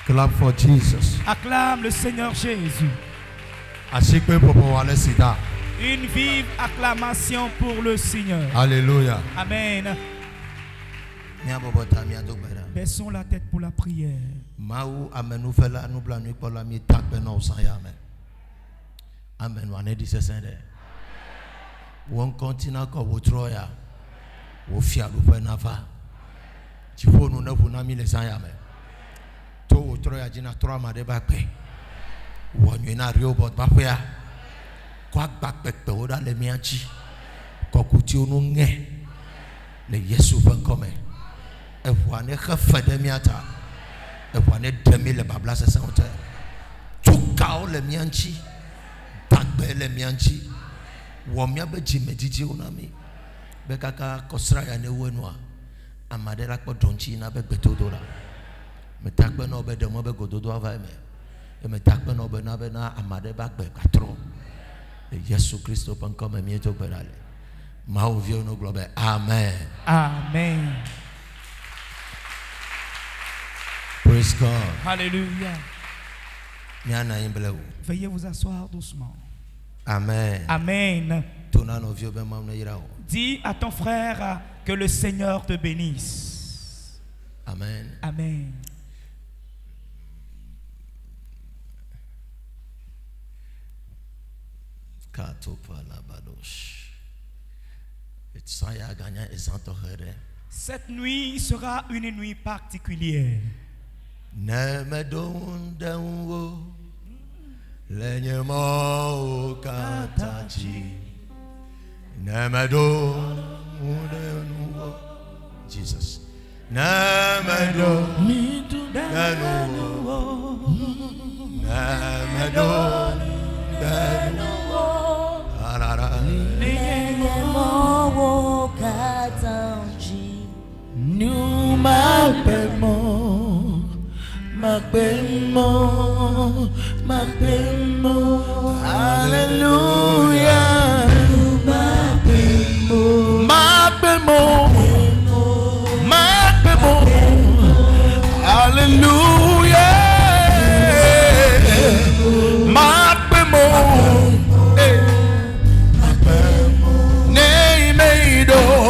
Clap for Jesus. Acclame le Seigneur Jésus. Une vive acclamation pour le Seigneur. Alléluia. Amen. Baissons la tête pour la prière. Amen. One continent called Wotroya. Wofia Lupenava. Chifono Napunami Lesayame. To Wotroya Jina Trama de Bape. One you not robot Bapea. Quack back the Oda Lemiachi. Kokutio Nge. Le Yesu van come. If one a Fademiata. If one a Demille Bablasa Santa. Tukao Lemianchi. Bagbe Lemianchi. Womia beji mediji unami bekaka kosra ya ne wenwa amadela kpo donchi na begbetodola metakpe no be demo be gododo avaime e metakpe no be na be na amade bagbe katro Yesu Kristo pankome mieto berale ma ovio no globe. Amen. Amen. Praise God. Hallelujah. Miana imbelewu. Veuillez vous asseoir doucement. Amen. Amen. Dis à ton frère que le Seigneur te bénisse. Amen. Amen. Cette nuit sera une nuit particulière. Lenyemo katachi Nemedo Mudenuwo Jesus Nemedo Mudenuwo Nemedo Mudenuwo Lenyemo katachi Numapemo Mapemo, hallelujah. Mapemo, hallelujah. Mapemo, Nemedo,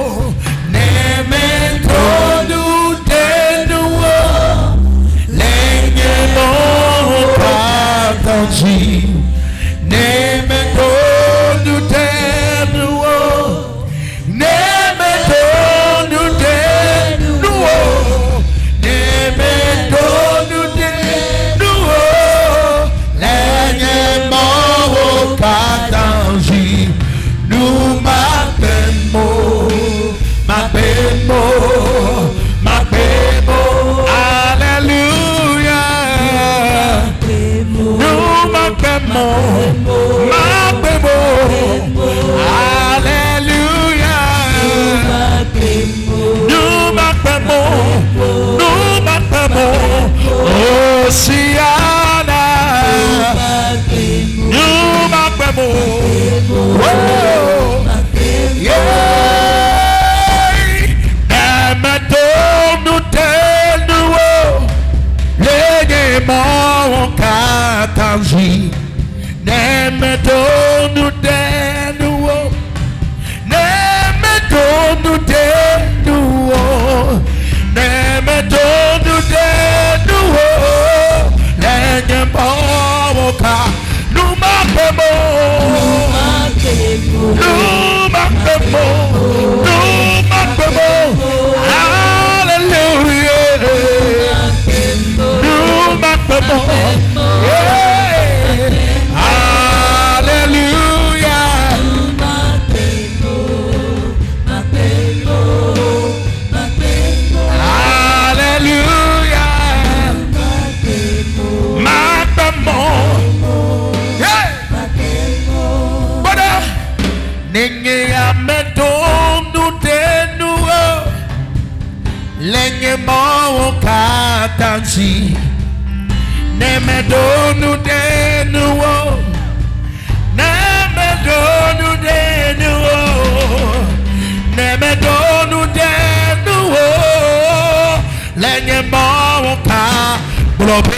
globe.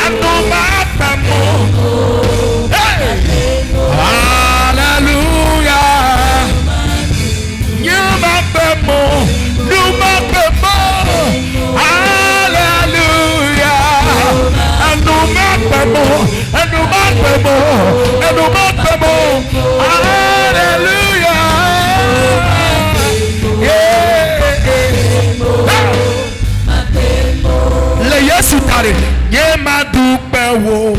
And no matter more. Hey! Hallelujah. You matter more. You matter more. Hallelujah. And no matter more. And no matter more. And no matter more. Hallelujah. Le Yesu tari nye madupe wo,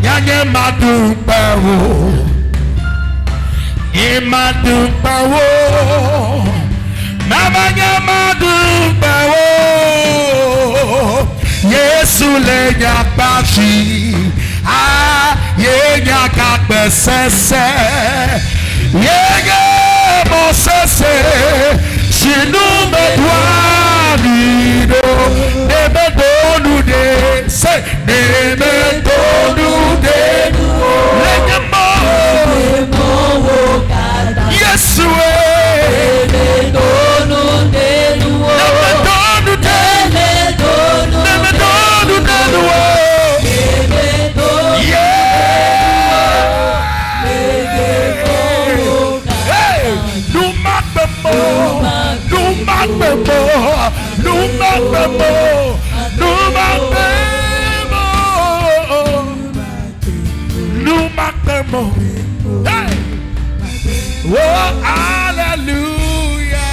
nye madupe wo, nye madupe wo, mama nye madupe wo. Yesu le nyakbashi, ye nyakakbe sese, ye mosese, shinu medwanido, nebe donude, say nebe donude, lenyemo, Yesu nebe donude, nebe donude, nebe donude, Hey! Oh, hallelujah!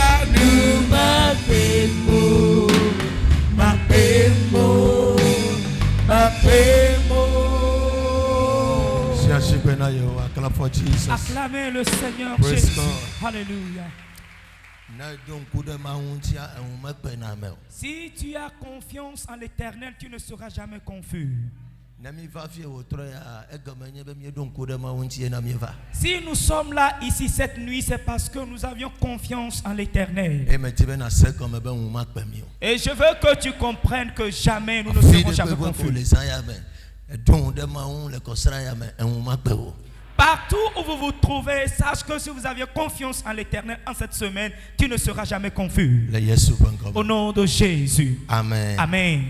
Acclame for Jesus. Acclamez le Seigneur Praise Jésus. God. Alléluia. Si tu as confiance en l'Éternel, tu ne seras jamais confus. Si nous sommes là ici cette nuit, c'est parce que nous avions confiance en l'Éternel. Et je veux que tu comprennes que jamais nous ne serons jamais confus. Partout où vous vous trouvez, sache que si vous aviez confiance en l'Éternel en cette semaine, tu ne seras jamais confus. Au nom de Jésus. Amen. Amen.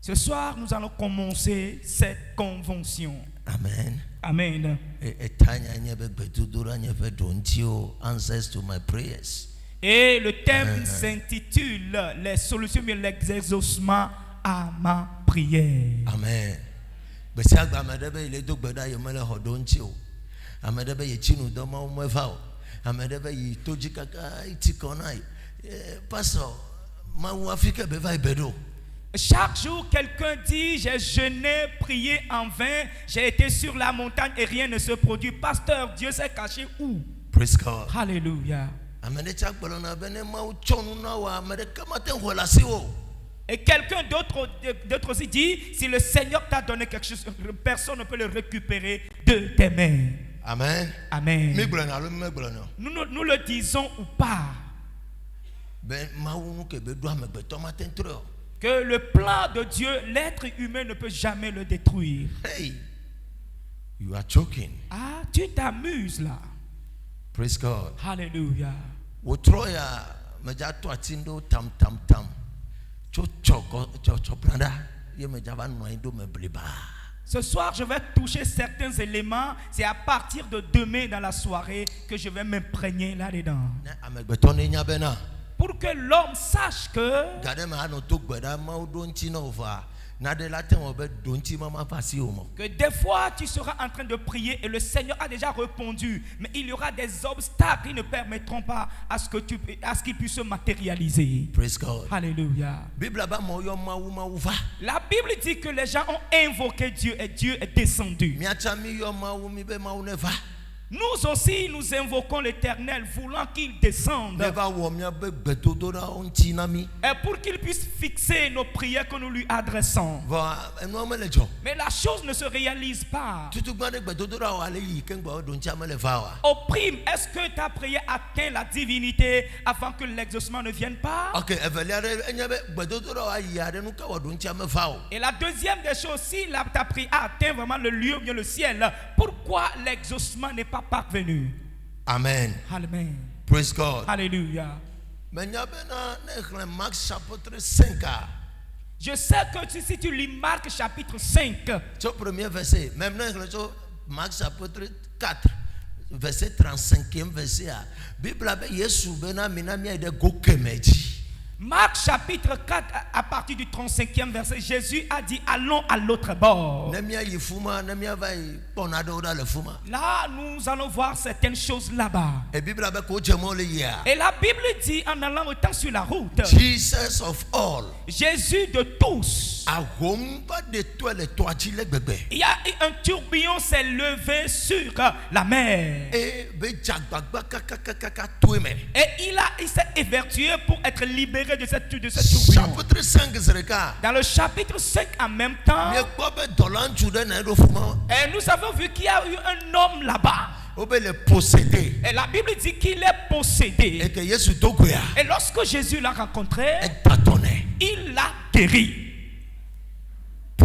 Ce soir, nous allons commencer cette convention. Amen. Amen. Et le thème s'intitule les solutions et les exaucements à ma prière. Amen. Chaque jour, quelqu'un dit, j'ai jeûné, prié en vain, j'ai été sur la montagne et rien ne se produit. Pasteur, Dieu s'est caché où? Praise God. Alléluia. Et quelqu'un d'autre aussi dit, si le Seigneur t'a donné quelque chose, personne ne peut le récupérer de tes mains. Amen. Amen. Nous le disons ou pas. Que le plan de Dieu, l'être humain ne peut jamais le détruire. Hey, you are choking. Ah, tu t'amuses là. Praise God. Alléluia. Ce soir, je vais toucher certains éléments. C'est à partir de demain dans la soirée que je vais m'imprégner là-dedans. Pour que l'homme sache que des fois tu seras en train de prier et le Seigneur a déjà répondu, mais il y aura des obstacles qui ne permettront pas à ce qu'il puisse se matérialiser. Praise God. Alléluia. La Bible dit que les gens ont invoqué Dieu et Dieu est descendu. Nous aussi, nous invoquons l'Éternel, voulant qu'il descende. Et pour qu'il puisse fixer nos prières que nous lui adressons. Mais la chose ne se réalise pas. Au prime, est-ce que ta prière atteint la divinité avant que l'exaucement ne vienne pas? Et la deuxième des choses, si ta prière atteint vraiment le lieu, bien le ciel, pourquoi l'exaucement n'est pas parvenu? Amen. Amen. Praise God. Alléluia. Mais il y a Marc chapitre 5. Je sais que si tu lis Marc chapitre 5, C'est le premier verset. Même dans Marc chapitre 4, verset 35e verset. La Bible a dit Jésus bena minamia de gokemeji. Marc chapitre 4, à partir du 35e verset, Jésus a dit allons à l'autre bord. Là, nous allons voir certaines choses là-bas. Et la Bible dit en allant autant sur la route, Jesus of all. Jésus de tous. Il y a un tourbillon s'est levé sur la mer. Et il s'est évertué pour être libéré de cette tourbillon. Dans le chapitre 5 en même temps, et nous avons vu qu'il y a eu un homme là-bas. Et la Bible dit qu'il est possédé. Et lorsque Jésus l'a rencontré, il l'a guéri.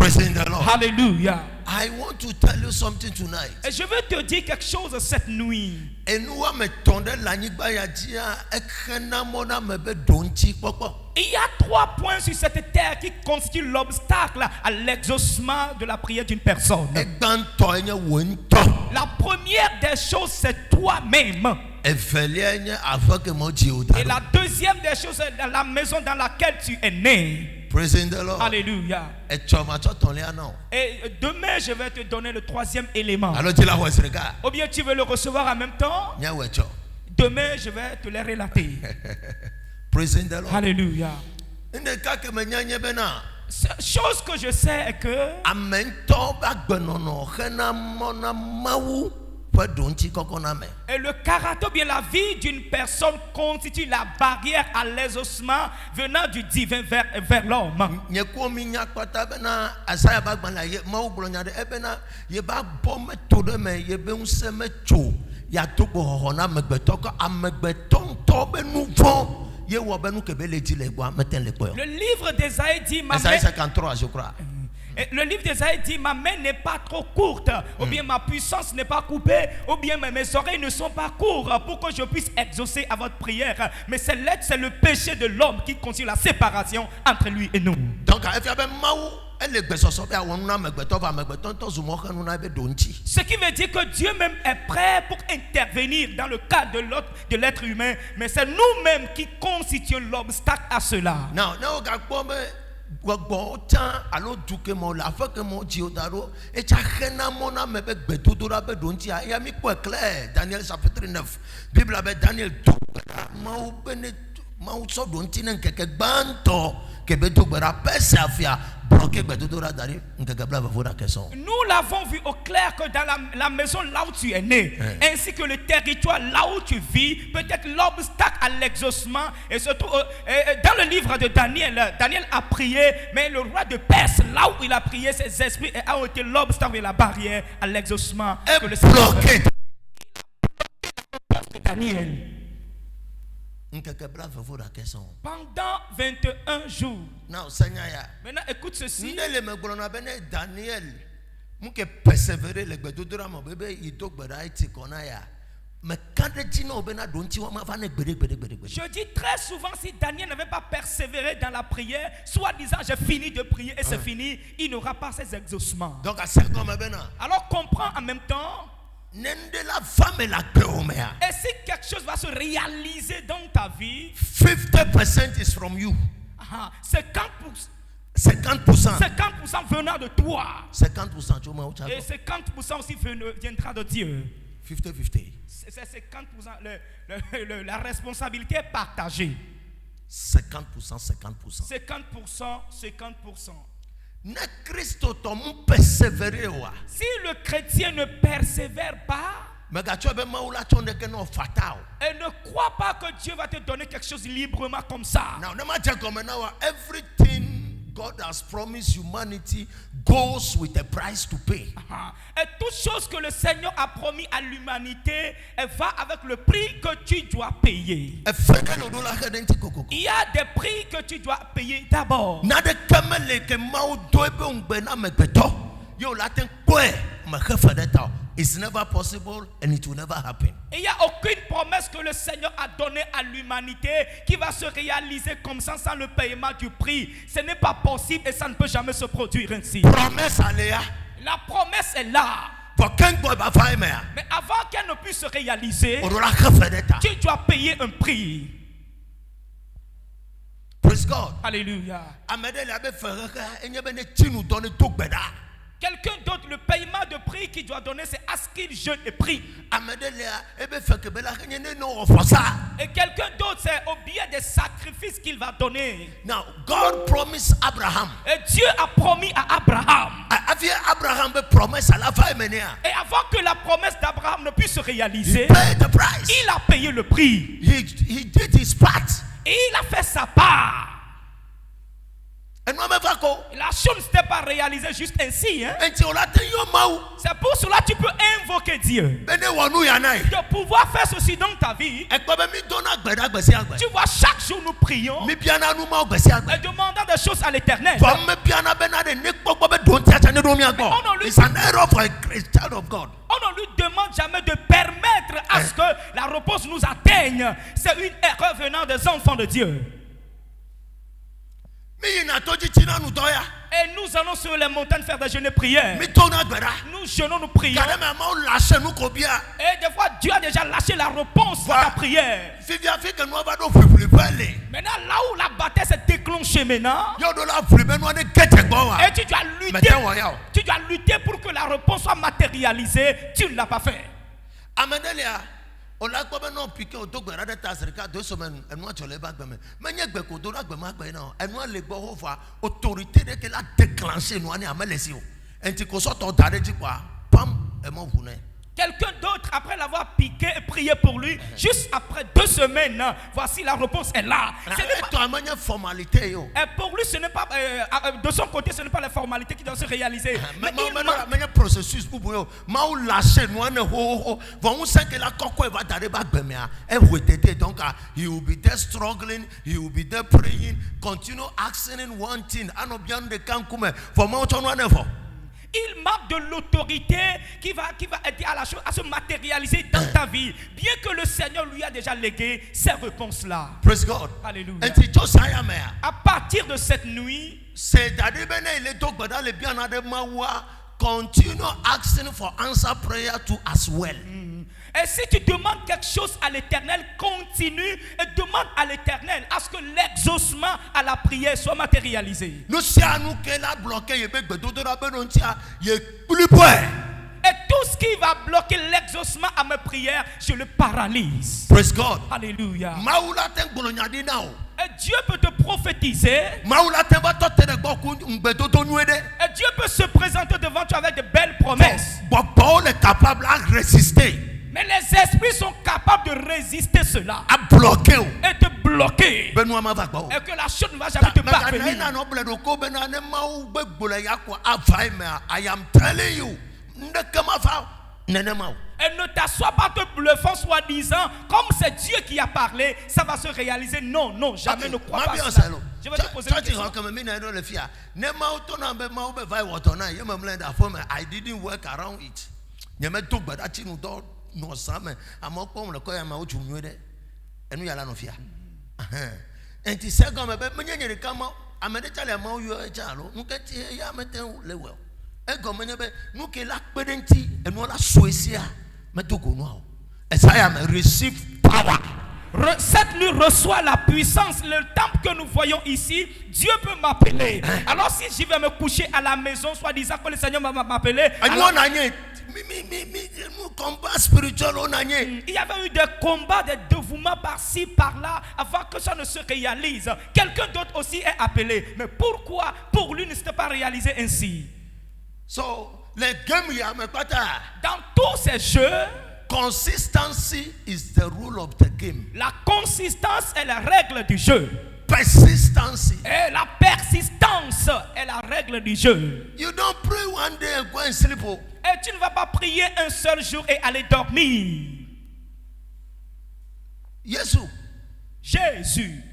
Hallelujah. I want to tell you something tonight. Et je veux te dire quelque chose cette nuit. Il y a 3 points sur cette terre qui constituent l'obstacle à l'exaucement de la prière d'une personne. La première des choses, c'est toi-même. Et la deuxième des choses, c'est la maison dans laquelle tu es né. Praising the Lord. Alléluia. Et demain, je vais te donner le 3e élément. Ou bien tu veux le recevoir en même temps. Demain, je vais te les relater. Praising the Lord. Alléluia. Chose que je sais est que et le caractère, bien la vie d'une personne constitue la barrière à l'exaucement venant du divin vers l'homme. Le livre d'Ésaïe dit, Ésaïe 53, je crois. Le livre d'Ésaïe dit, ma main n'est pas trop courte, ou bien ma puissance n'est pas coupée, ou bien mes oreilles ne sont pas courtes pour que je puisse exaucer à votre prière. Mais c'est le péché de l'homme qui constitue la séparation entre lui et nous. Donc, ce qui veut dire que Dieu même est prêt pour intervenir dans le cas de l'être humain, mais c'est nous-mêmes qui constituons l'obstacle à cela. Daniel chapitre 9. Bible avec Daniel nous l'avons vu au clair que dans la maison là où tu es né, ainsi que le territoire là où tu vis, peut-être l'obstacle à l'exaucement. Et surtout dans le livre de Daniel, Daniel a prié, mais le roi de Perse, là où il a prié, ses esprits ont été l'obstacle et la barrière à l'exaucement. Daniel. Pendant 21 jours. Maintenant, écoute ceci. Je dis très souvent, si Daniel n'avait pas persévéré dans la prière, soit disant j'ai fini de prier et c'est fini, il n'aura pas ses exaucements. Alors comprends en même temps. Et si quelque chose va se réaliser dans ta vie, 50% is from you. 50% venant de toi. 50% et 50% aussi viendra de Dieu. 50-50. C'est 50%. La responsabilité est partagée. 50%. 50%. Si le chrétien ne persévère pas, et ne crois pas que Dieu va te donner quelque chose librement comme ça. Everything God has promised humanity goes with a price to pay. Et toute chose que le Seigneur a promis à l'humanité, elle va avec le prix que tu dois payer. Il y a des prix que tu dois payer d'abord. It's never possible and it will never happen. Il n'y a aucune promesse que le Seigneur a donnée à l'humanité qui va se réaliser comme ça sans le paiement du prix. Ce n'est pas possible et ça ne peut jamais se produire ainsi. Promesse aléa. La promesse est là. Mais Mais avant qu'elle ne puisse se réaliser, tu tu dois payer un prix. praise God. Alléluia. Amedele abe feraka enyebene tinu donne togbeda. Quelqu'un d'autre, le paiement de prix qu'il doit donner, c'est à ce qu'il jeûne et prie. Amedele ebe fekebela kenyene no ofosa. Et quelqu'un d'autre, c'est au biais des sacrifices qu'il va donner. Now God promised Abraham. Et Dieu a promis à Abraham. Afia Abraham be promise ala fa emenea. Et avant que la promesse d'Abraham ne puisse se réaliser, Pay the price. il a payé le prix. He did his part. Et il a fait sa part. And no me vako. La chose ne s'était pas réalisée juste ainsi. Hein? Enti olate yo mau. C'est pour cela que tu peux invoquer Dieu. Bene wonu yanai. De pouvoir faire ceci dans ta vie. Ekbe mi dona gbeda gbese agbe. Tu vois, chaque jour nous prions Mi biana nu mau gbese agbe. et demandant des choses à l'Éternel. For me biana bena de nekpokpo be don ti acha ne do mi agbo. It's an error for a child of God. On ne lui demande jamais de permettre à ce que la repose nous atteigne. C'est une erreur venant des enfants de Dieu. Et nous allons sur les montagnes faire des jeûnes et prières. Nous jeûnons, nous prions. Et des fois, Dieu a déjà lâché la réponse à ta prière. Maintenant, là où la bataille s'est déclenchée maintenant, et tu dois lutter pour que la réponse soit matérialisée. Tu ne l'as pas fait. Quelqu'un d'autre, après l'avoir piqué et prié pour lui, juste après 2 semaines, voici la réponse est là. Et pour lui, ce n'est pas, de son côté, ce n'est pas la formalité qui doit se réaliser. Mais he will be there struggling, he will be there praying, continue asking in one thing. il manque de l'autorité qui va aider à la chose à se matérialiser dans ta vie. Bien que le Seigneur lui a déjà légué ces réponses-là. Praise God. Alléluia. À partir de cette nuit, continue asking for answer prayer to as well. Et si tu demandes quelque chose à l'Éternel, continue et demande à l'Éternel à ce que l'exaucement à la prière soit matérialisé. Et tout ce qui va bloquer l'exaucement à mes prières, je le paralyse. Praise God. Alléluia. Et Dieu peut te prophétiser. Et Dieu peut se présenter devant toi avec de belles promesses. Mais les esprits sont capables de résister cela. Et te bloquer. Et que la chose ne va jamais te parvenir. I am telling you. Et ne t'assois pas te bluffant soi-disant, comme c'est Dieu qui a parlé, ça va se réaliser. Non, non, jamais ne crois pas ça. Je vais te poser une question. I didn't work around it. No same amokpo le ko ya ma ochu nwede enu yala no fia enti se go me be nyere kama amede chale ma yo e chalo nketi ya meten lewe e go me be nuke la pedenti enu la soesia metoko no Esaya me receive power. Cette nuit reçoit la puissance. Le temple que nous voyons ici, Dieu peut m'appeler. Alors si je vais me coucher à la maison, soit disant que le Seigneur va m'appeler, il y avait eu des combats, des dévouements par-ci, par-là, avant que ça ne se réalise. Quelqu'un d'autre aussi est appelé. Mais pourquoi pour lui ne s'était pas réalisé ainsi? Dans tous ces jeux, consistency is the rule of the game. La consistance est la règle du jeu. Persistency. Et la persistance est la règle du jeu. You don't pray one day and go and sleep. Et tu ne vas pas prier un seul jour et aller dormir. Jésus. Jésus.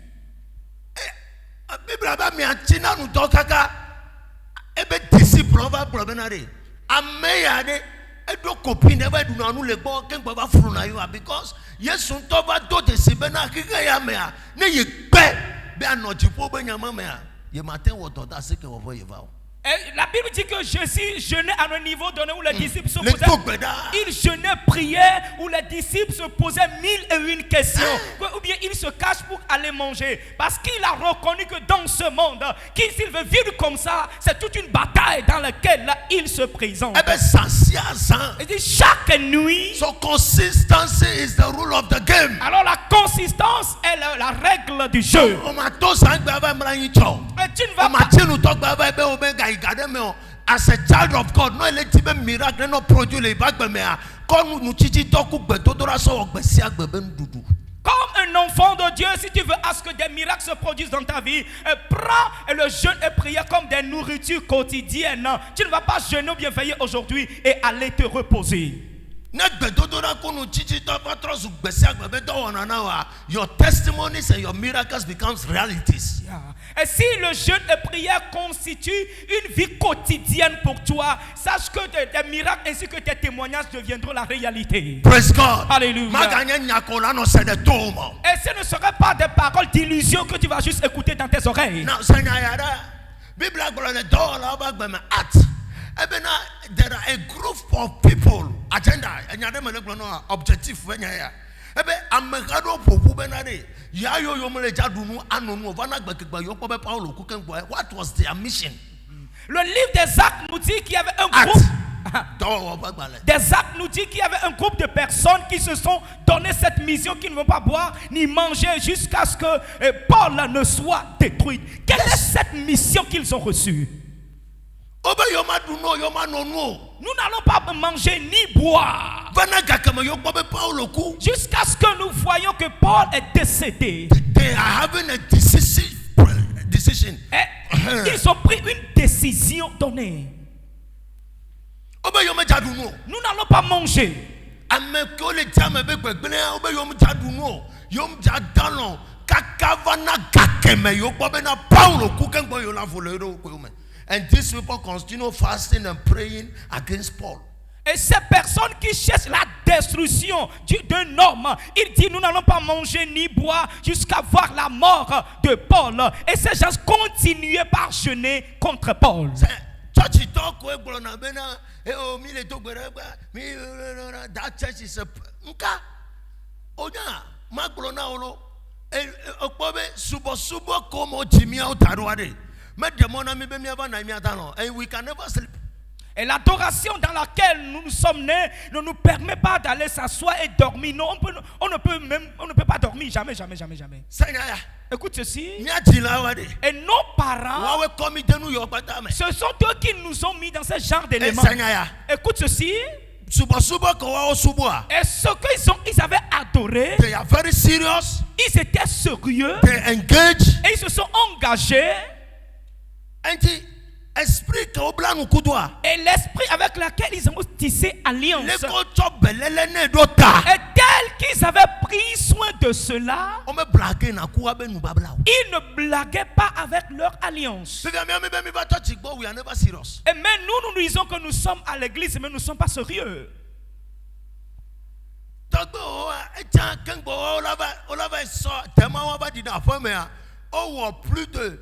edo copine eba du na nu le gbo ken gbo ba furu na yo because yesu to ba do de se be na kike ya me a ne ye gbe be anoji po be nyama me a ye matin wo to da se ke wo ye va. La Bible dit que Jésus jeûnait à un niveau donné où les disciples se posaient. Il jeûnait, priait, où les disciples se posaient 1001 questions. Ou bien il se cache pour aller manger. Parce qu'il a reconnu que dans ce monde, s'il veut vivre comme ça, c'est toute une bataille dans laquelle là, il se présente. Il dit chaque nuit. So consistency is the rule of the game. Alors la consistance est la règle du jeu. Et tu ne vas pas. As a child of God, no elective miracle, no produce le bagbemea. Comme nous chichi toku betodora so ogbesia gbeben dudu. Comme un enfant de Dieu, si tu veux à ce que des miracles se produisent dans ta vie, prends le jeûne et prière comme des nourritures quotidiennes. Tu ne vas pas jeûner ou bien veiller aujourd'hui et aller te reposer. Your testimonies and your miracles becomes realities. Yeah. Et si le jeûne et prière constituent une vie quotidienne pour toi, sache que tes miracles ainsi que tes témoignages deviendront la réalité. Praise God. Alléluia. Et ce ne serait pas des paroles d'illusion que tu vas juste écouter dans tes oreilles. There are a group of people, agenda, objective. What was their mission? Le livre des Actes nous dit qu'il y avait un groupe. Des Actes nous dit qu'il y avait un groupe de personnes qui se sont donné cette mission, qui ne vont pas boire ni manger jusqu'à ce que Paul ne soit détruit. Quelle est cette mission qu'ils ont reçue? Nous n'allons pas manger ni boire jusqu'à ce que nous voyions que Paul est décédé. They are having a decision. Ils ont pris une décision donnée. Nous n'allons pas manger. And these people continue fasting and praying against Paul. Et ces personnes qui cherchent la destruction d'un homme, il dit nous n'allons pas manger ni boire jusqu'à voir la mort de Paul. Et ces gens continuaient par jeûner contre Paul. That church is a and we can never sleep. Et l'adoration dans laquelle nous nous sommes nés ne nous permet pas d'aller s'asseoir et dormir. Non, on ne peut pas dormir. Jamais. Écoute ceci. Et nos parents, ce sont eux qui nous ont mis dans ce genre d'éléments. Écoute ceci. Et ce qu'ils avaient adoré, they are very serious. Ils étaient sérieux. They engage. Et ils se sont engagés. Et l'esprit avec lequel ils ont tissé alliance. Et tel qu'ils avaient pris soin de cela, ils ne blaguaient pas avec leur alliance. Et même nous disons que nous sommes à l'église, mais nous ne sommes pas sérieux. Plus de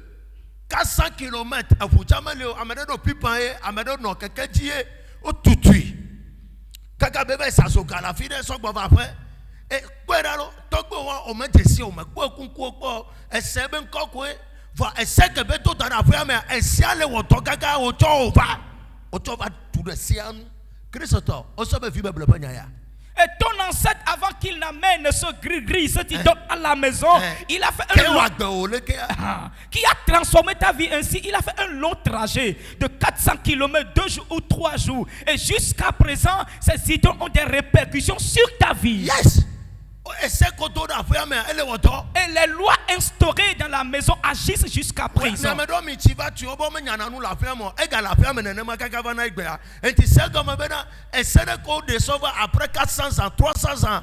400 km à Fouchamale, Amadou Pipae, Amadou no Kakadie, au Tutui. Kakabebe Sasoka, la fille de son après. Et Gueralo, Togo, on met des sions, mais quoi qu'on coupe, et Seben Kokwe, va et sec beto dans la ferme, et Siale ou Tokaga ou Tova, ou Tova to the Sian, Christo, also be viable Panyaya. Et ton ancêtre, avant qu'il n'amène ce gris-gris, ce qui donne à la maison, il a fait un long... qui a transformé ta vie ainsi. Il a fait un long trajet de 400 km, 2 jours ou 3 jours. Et jusqu'à présent, ces idées ont des répercussions sur ta vie. Yes. Et les lois instaurées dans la maison agissent jusqu'à présent. Après 400 ans, 300 ans,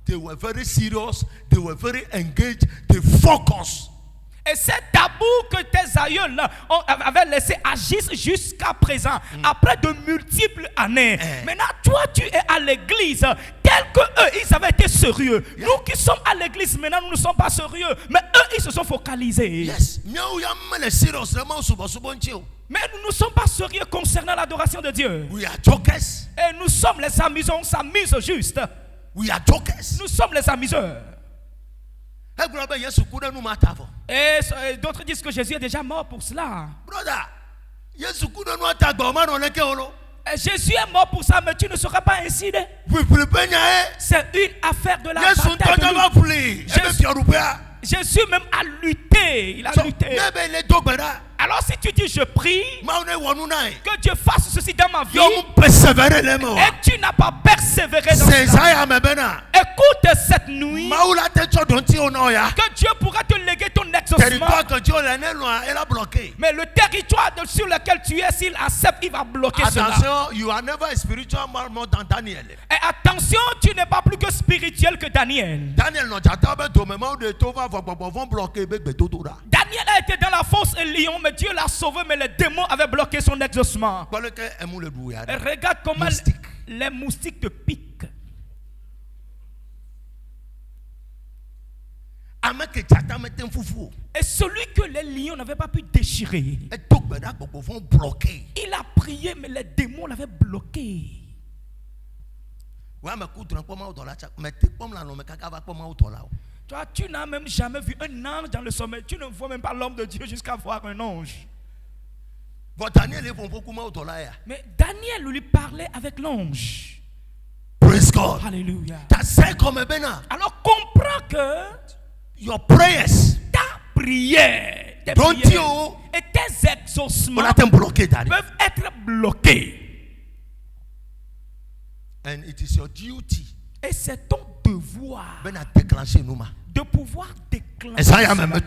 they were very serious, they were very engaged, they focused. Et ces tabous que tes aïeuls avaient laissé agissent jusqu'à présent, après de multiples années. Maintenant, toi, tu es à l'église, tel que eux, ils avaient été sérieux. Nous qui sommes à l'église, maintenant, nous ne sommes pas sérieux. Mais eux, ils se sont focalisés. Yes. Mais nous ne sommes pas sérieux concernant l'adoration de Dieu. We are jokers. Et nous sommes les amuseurs, on s'amuse juste. We are jokers. Nous sommes les amuseurs. Et d'autres disent que Jésus est déjà mort pour cela. Brother, Et Jésus est mort pour ça, mais tu ne seras pas ainsi. C'est une affaire de la bataille. Jésus même a lutté. Il a lutté. Alors si tu dis je prie, que Dieu fasse ceci dans ma vie, et tu n'as pas persévéré dans cela, écoute cette nuit, que Dieu pourra te léguer ton exaucement. Mais le territoire sur lequel tu es, s'il accepte, il va bloquer cela. Et attention, tu n'es pas plus que spirituel que Daniel. Daniel a été dans la fosse et lion, mais Dieu l'a sauvé, mais les démons avaient bloqué son exaucement. Et regarde comment les moustiques te piquent. Et celui que les lions n'avaient pas pu déchirer, il a prié, mais les démons l'avaient bloqué. Toi, tu n'as même jamais vu un ange dans le sommeil. Tu ne vois même pas l'homme de Dieu jusqu'à voir un ange. Mais Daniel lui parlait avec l'ange. Praise God. Alléluia. Alors comprends que your prayers, ta prière, tes don't prières you et tes exaucements peuvent être bloqués. And it is your duty Et c'est ton devoir de pouvoir déclencher. Amen.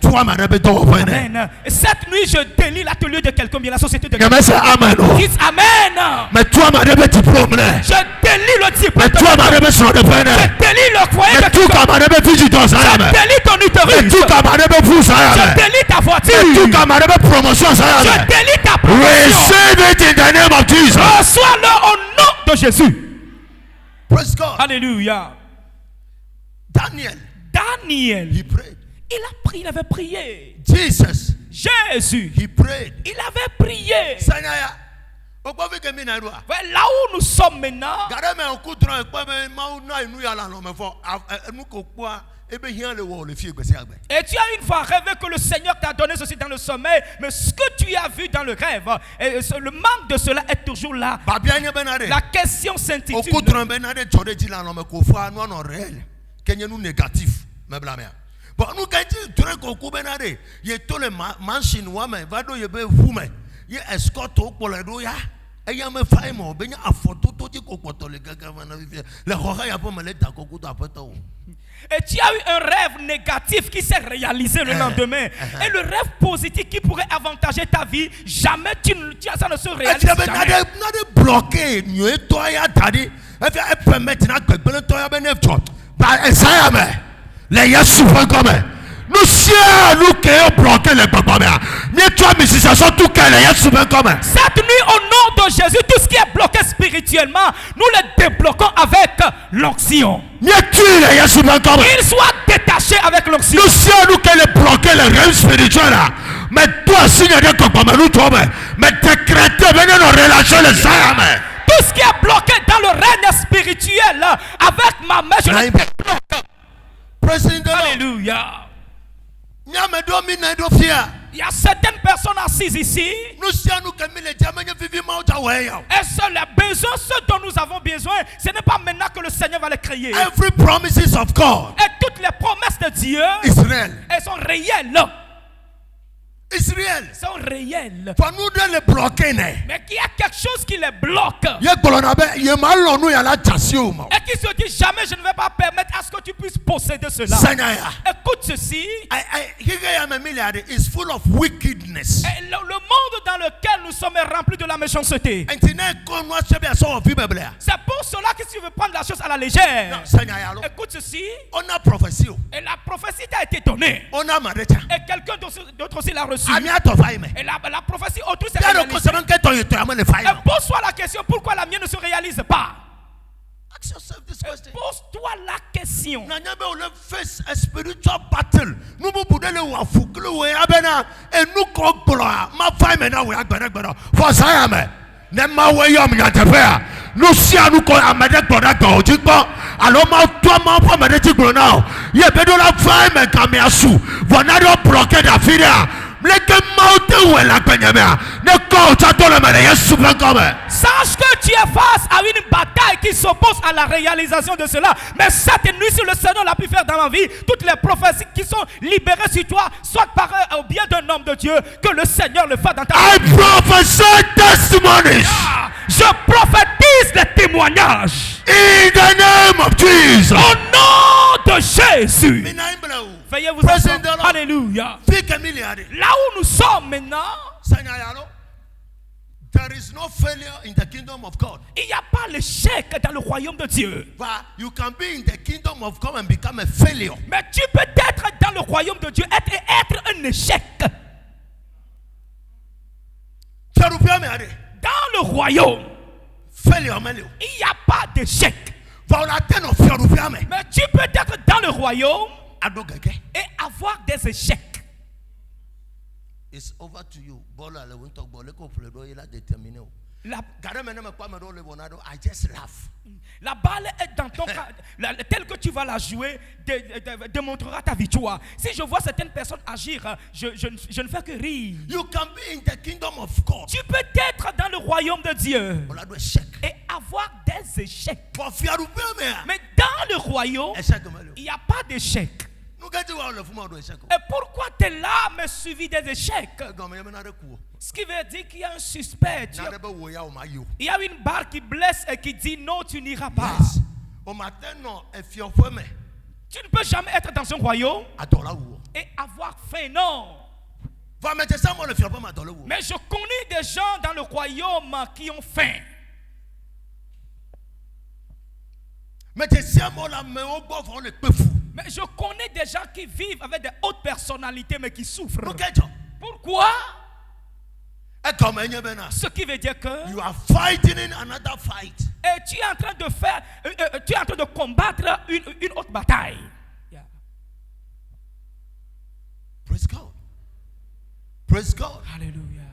Et cette nuit, je délie l'atelier de quelqu'un, bien la société de quelqu'un. Dites Amen. Je délie le diplôme. Je délie le foyer de quelqu'un. Je délie ton utérus. Je délie ta voiture. Je délie ta promotion. Reçois-le au nom de Jésus. Praise God. Alléluia. Daniel, he prayed. Il a prié, il avait prié. Jesus, Jésus, he prayed. Il avait prié. Là où nous sommes maintenant, et tu as une fois rêvé que le Seigneur t'a donné ceci dans le sommeil, mais ce que tu as vu dans le rêve, le manque de cela est toujours là. La question s'intitule But nous quand tu train ko benare ye to le machine wa me va do ye be fume ye escort pour le do ya e ya me fa mo be nya afoto to ti ko poto le gaga na vivre le roha ya po me le ta ko ku ta poto. Et tu as eu un rêve négatif qui s'est réalisé le lendemain. Et le rêve positif qui pourrait avantager ta vie, jamais ça ne se réalise jamais. Bloqué, nous toi ya tadi, et permettre na gbele to ya be ne fo. Ba esaya me. Les yeux souvent comme nous siens nous qui ont bloqué les papas. Mais toi, mes sont tout qu'elle les yeux souvent comme cette nuit, au nom de Jésus, tout ce qui est bloqué spirituellement, nous le débloquons avec l'onction. Mais tu les yeux souvent comme il soit détaché avec l'onction. Nous siens nous qui les bloqué les rêves spirituels là. Mais toi, signe de comme nous toi, mais décréter venez nos relations les saints. Tout ce qui est bloqué dans le règne spirituel avec ma main, je le débloque. Alléluia. Il y a certaines personnes assises ici. Et les besoins, ce dont nous avons besoin, ce n'est pas maintenant que le Seigneur va les créer. Every promises of God. Et toutes les promesses de Dieu, Israël. elles sont réelles. Israël. sont réels. Pour nous de les bloquer. Mais qu'il y a quelque chose qui les bloque. Il y a la Et qui se dit jamais je ne vais pas permettre à ce que tu puisses posséder cela. Écoute ceci. Is full of wickedness. Et le monde dans lequel nous sommes est rempli de la méchanceté. C'est pour cela que si tu veux prendre la chose à la légère. Écoute ceci. On a prophétie. Et la prophétie t'a été donnée. On a Et quelqu'un d'autre aussi l'a reçu. Et la prophétie autour s'est réalisée. Et pose-toi la question, pourquoi la mienne ne se réalise pas? Pose-toi la question. Face a spiritual battle. Nous pouvons le voir fouclou et abena et nous complois. Ma femme est là où for ça mais nema weyom nyatefea nous si nous ko amade gbonagbo ojigbo alo ma to ma po amade tigbo now ye be do la femme kamia su vona do bloquer da firia. Sache que tu es face à une bataille qui s'oppose à la réalisation de cela. Mais cette nuit, si le Seigneur l'a pu faire dans ma vie, toutes les prophéties qui sont libérées sur toi, soit par au bien d'un homme de Dieu, que le Seigneur le fasse dans ta vie. I prophesy testimonies. Je prophétise les témoignages. In the name of Jesus. Au nom de Jésus. Veuillez vous asseoir. Alléluia. Là où nous sommes maintenant, there is no failure in the kingdom of God. Il n'y a pas l'échec dans le royaume de Dieu. But you can be in the kingdom of God and become a failure. Mais tu peux être dans le royaume de Dieu et être un échec. Dans le royaume, il n'y a pas d'échec. Mais tu peux être dans le royaume et avoir des échecs. It's over to you. I just laugh. La balle est dans ton cas. Tel que tu vas la jouer, démontrera ta victoire. Si je vois certaines personnes agir, je ne fais que rire. You can be in the kingdom of God. Tu peux être dans le royaume de Dieu et avoir des échecs. Mais dans le royaume, il n'y a pas d'échec. Et pourquoi tu es là, mais suivi des échecs? Ce qui veut dire qu'il y a un suspect. Il y a une barre qui blesse et qui dit non, tu n'iras pas. Tu ne peux jamais être dans un royaume et avoir faim, non. Mais je connais des gens dans le royaume qui ont faim. Mais je connais des gens qui vivent avec des hautes personnalités mais qui souffrent. Pourquoi? Ce qui veut dire que you are fighting in another fight. Et tu es en train de faire, tu es en train de combattre une autre bataille. Yeah. Praise God. Praise God. Hallelujah.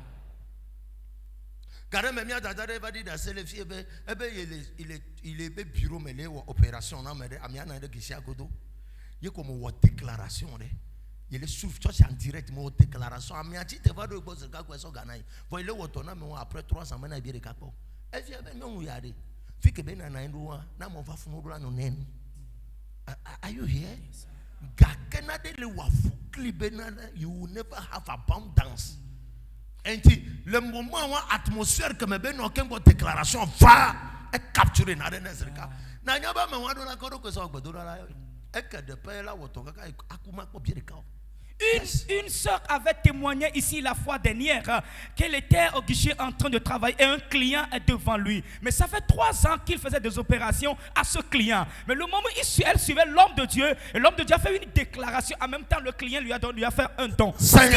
Il est bureau mais opération il y a comme une déclaration il est souffle en direct mais déclaration amiati te va de boss ka ko so gana il est autona mais après 3 semaines bien ka po e fi be no yare fi ke be na na ndo na mo fa funu do no nen. Are you here? Gakena de le wa fukli be na you will never have abundance. Et le moment où l'atmosphère que me ben aucune déclaration va est capturée dans le cas. Na nyaba me wa do na ko do ko so gbedo la e ke de pe la wo to ka akuma ko bien ka. Une sœur avait témoigné ici la fois dernière qu'elle était au guichet en train de travailler et un client est devant lui. Mais ça fait 3 ans qu'il faisait des opérations à ce client. Mais le moment où elle suivait l'homme de Dieu, et l'homme de Dieu a fait une déclaration. En même temps, le client lui a fait un don. Cette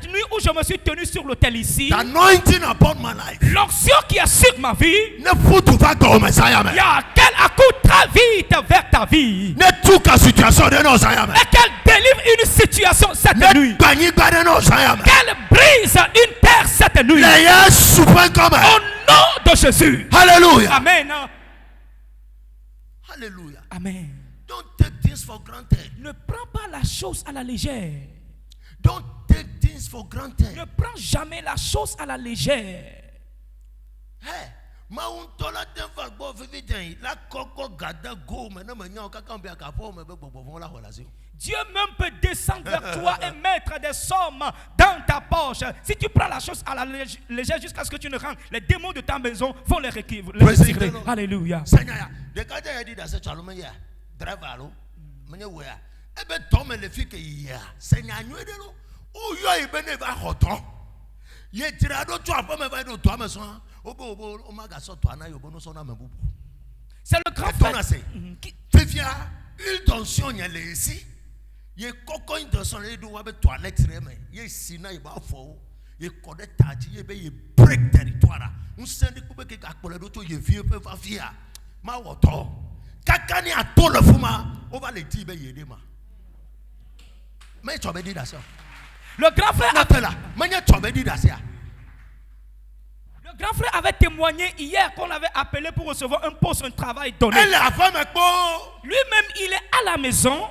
nuit où je me suis tenu sur l'autel ici, l'onction qui est sur ma vie, il y a qu'elle accourt très vite vers ta vie et qu'elle délivre une situation cette nuit, qu'elle brise une terre cette nuit au nom de Jésus. Alléluia. Amen. Alléluia. Amen. Don't take things for granted. Ne prends pas la chose à la légère. Don't take things for granted. Ne prends jamais la chose à la légère. Dieu même peut descendre vers toi et mettre des sommes dans ta poche. Si tu prends la chose à la légère jusqu'à ce que tu ne rentres, les démons de ta maison vont les retirer. Alléluia. Seigneur, de quand il dit dans ce challenge, driver, ebe tome le fi ke ya Seigneur anyo de lo o yo ibe ne ba hoton ye tira do to apo me ba do to ameso obo o maga so to ana yo bo no so na mabubu. C'est le grand frère. Fifia une tension y a les ici ye koko une tension le do wa be toilette reme ye sina iba fo ye kode taji ye be ye break territoire un sendi ku be ke akpole do to ye vie pe fa fia ma woto kakani ato le fuma o va le ti be ye de ma. Mais tu as dit ça. Le grand frère Le grand frère avait témoigné hier qu'on l'avait appelé pour recevoir un poste, un travail donné. Lui-même, il est à la maison.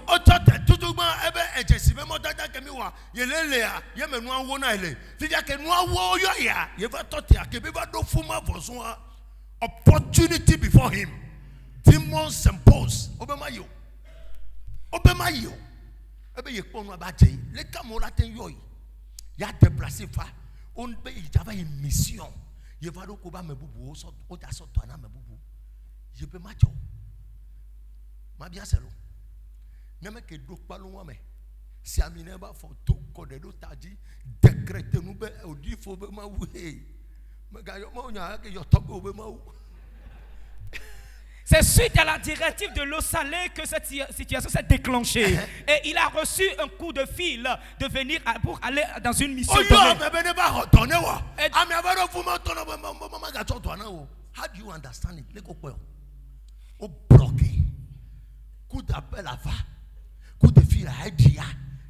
Opportunity before him. Demons s'impose. Obemayo. Ebe ye kpɔnu abadze le kamo la te yɔ yi ya déplacé fa on be yi java une mission ye va do ko ba me bubu o ta so to na me bubu je peux ma tcho ma bien selo nyame ke do kpalu wa me si amine ba fo to ko de do taji décréter nu be odi fo be ma wu he me ga yo mo nya ke yo to be be ma wu. C'est suite à la directive de l'eau salée que cette situation s'est déclenchée. Et il a reçu un coup de fil de venir pour aller dans une mission. How do you understand it? Au bloqué. Coup d'appel à va. Coup de fil à Edia.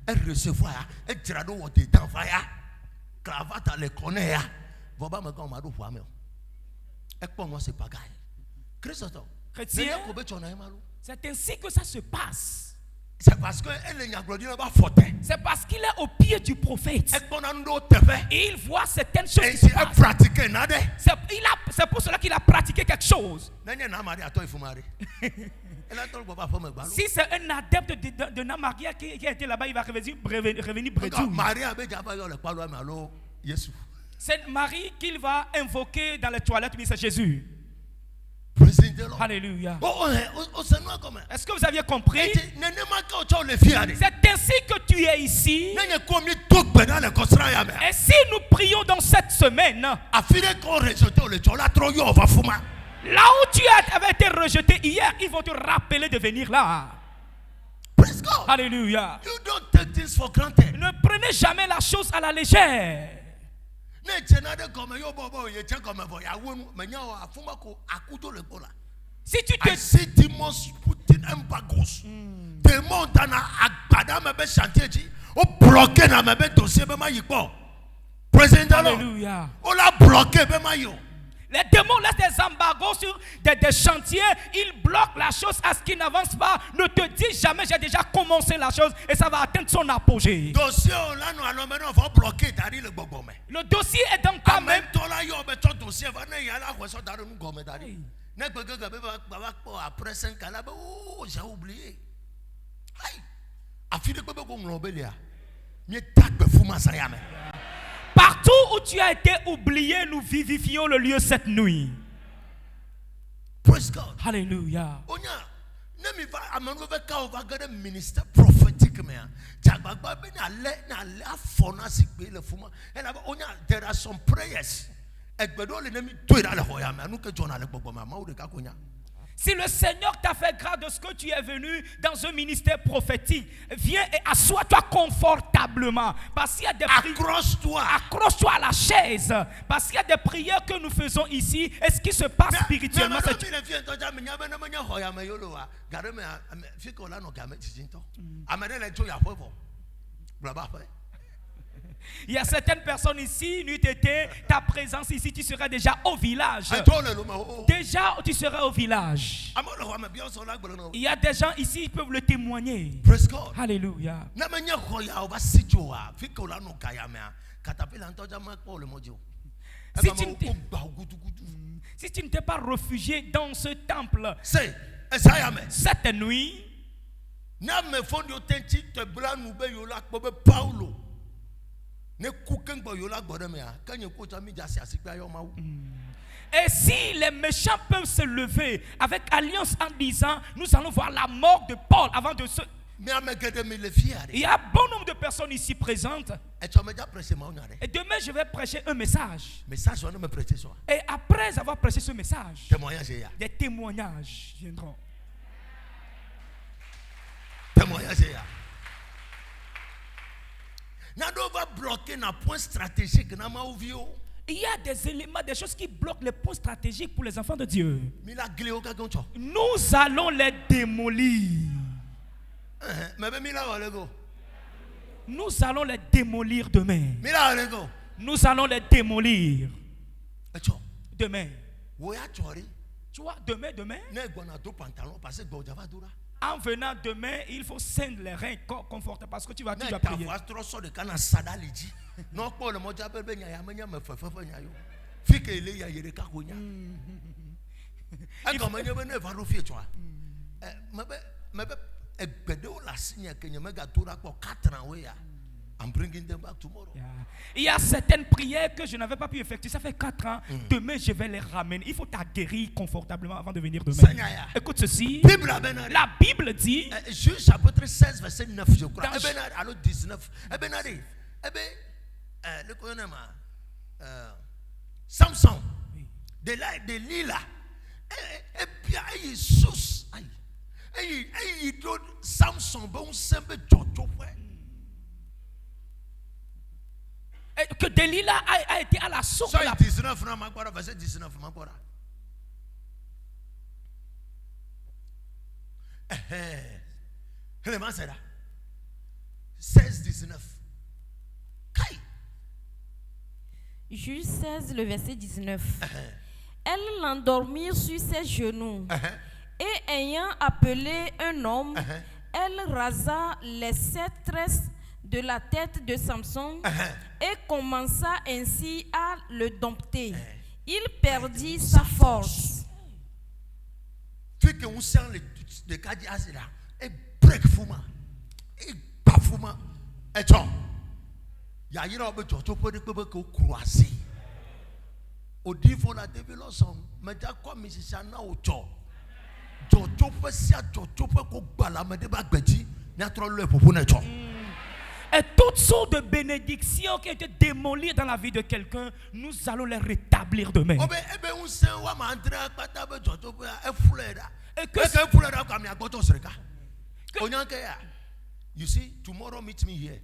Elle recevoir. Elle tira de votre d'enfaya. Cravate à l'économie. Voba me comme Adou Fouamel. Et pour moi, c'est pas grave. Christophe. Chrétien, c'est ainsi que ça se passe. C'est parce que c'est parce qu'il est au pied du prophète. Et il voit certaines choses qui se passent. C'est pour cela qu'il a pratiqué quelque chose. Si c'est un adepte de Namaria qui a été là-bas, il va revenir bredou. C'est Marie qu'il va invoquer dans les toilettes, mais c'est Jésus. Alléluia. Est-ce que vous aviez compris? C'est ainsi que tu es ici. Et si nous prions dans cette semaine, là où tu avais été rejeté hier, ils vont te rappeler de venir là. Alléluia. Ne prenez jamais la chose à la légère. Si tu te Alléluia. Les démons laissent des embargos sur des chantiers. Ils bloquent la chose à ce qui n'avance pas. Ne te dis jamais j'ai déjà commencé la chose et ça va atteindre son apogée. Le dossier est dans ta main. Après 5 ans, j'ai oublié. Partout où tu as été oublié, nous vivifions le lieu cette nuit. Praise God. Alléluia. There are some prayers. Si le Seigneur t'a fait grâce de ce que tu es venu dans un ministère prophétique, viens et assois-toi confortablement. Parce qu'il y a des prières. Accroche-toi à la chaise. Parce qu'il y a des prières que nous faisons ici. Et ce qui se passe spirituellement, il y a certaines personnes ici, nuit été, ta présence ici, tu seras déjà au village. Déjà, tu seras au village. Il y a des gens ici qui peuvent le témoigner. Alléluia. Si tu ne t'es pas réfugié dans ce temple cette nuit, Na me fondi otenti te blanu be yola ko be Paulo. Ne kuken bo yola gbore me a. Kanye ko ta mi jasi asikpa yo mawu. Et si les méchants peuvent se lever avec alliance en disant, nous allons voir la mort de Paul avant de se... Il y a bon nombre de personnes ici présentes. Et demain, je vais prêcher un message. Et après avoir prêché ce message, des témoignages viendront. Il y a des éléments, des choses qui bloquent les points stratégiques pour les enfants de Dieu. Nous allons les démolir. Nous allons les démolir demain. Nous allons les démolir demain. Tu vois, demain. En venant demain, il faut scindre les reins confortables parce que tu vas prier. I'm bringing them back tomorrow. Il y a certaines prières que je n'avais pas pu effectuer. Ça fait 4 ans. Demain, je vais les ramener. Il faut t'aguerrir confortablement avant de venir demain. Écoute ceci. La Bible dit. Juge chapitre 16, verset 9, je crois. Alors 19. Le gouvernement. Samson. Delilah. Et bien, il sous. Il donne Samson. Bon, semble Jojo. Que Delilah a été à la source. Verset 19, verset 19. 16, 19. Juge 16, le verset 19. Elles l'endormirent sur ses genoux. Et ayant appelé un homme, elle rasa les 7 tresses de la tête de Samson et commença ainsi à le dompter. Il perdit sa force. Et toutes sortes de bénédictions qui ont été démolies dans la vie de quelqu'un, nous allons les rétablir demain. You see, tomorrow meet me here.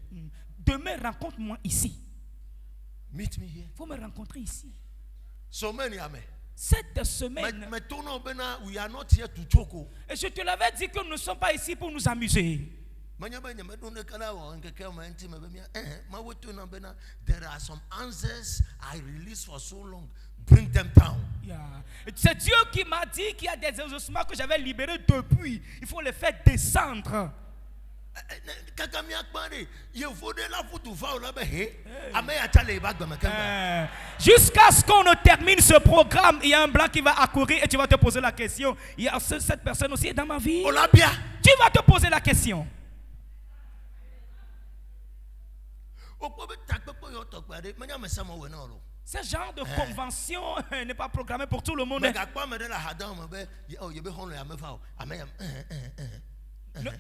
Demain, rencontre-moi ici. Meet me here. Faut me rencontrer ici. So many amen. Cette semaine. We are not here to choke. Et je te l'avais dit que nous ne sommes pas ici pour nous amuser. There are some answers I released for so long. Bring them down. C'est Dieu qui m'a dit qu'il y a des exaucements que j'avais libérés depuis. Il faut les faire descendre. Jusqu'à ce qu'on ne termine ce programme, il y a un blanc qui va accourir et tu vas te poser la question. Il y a cette personne aussi dans ma vie. Tu vas te poser la question. Ce genre de convention n'est pas programmé pour tout le monde.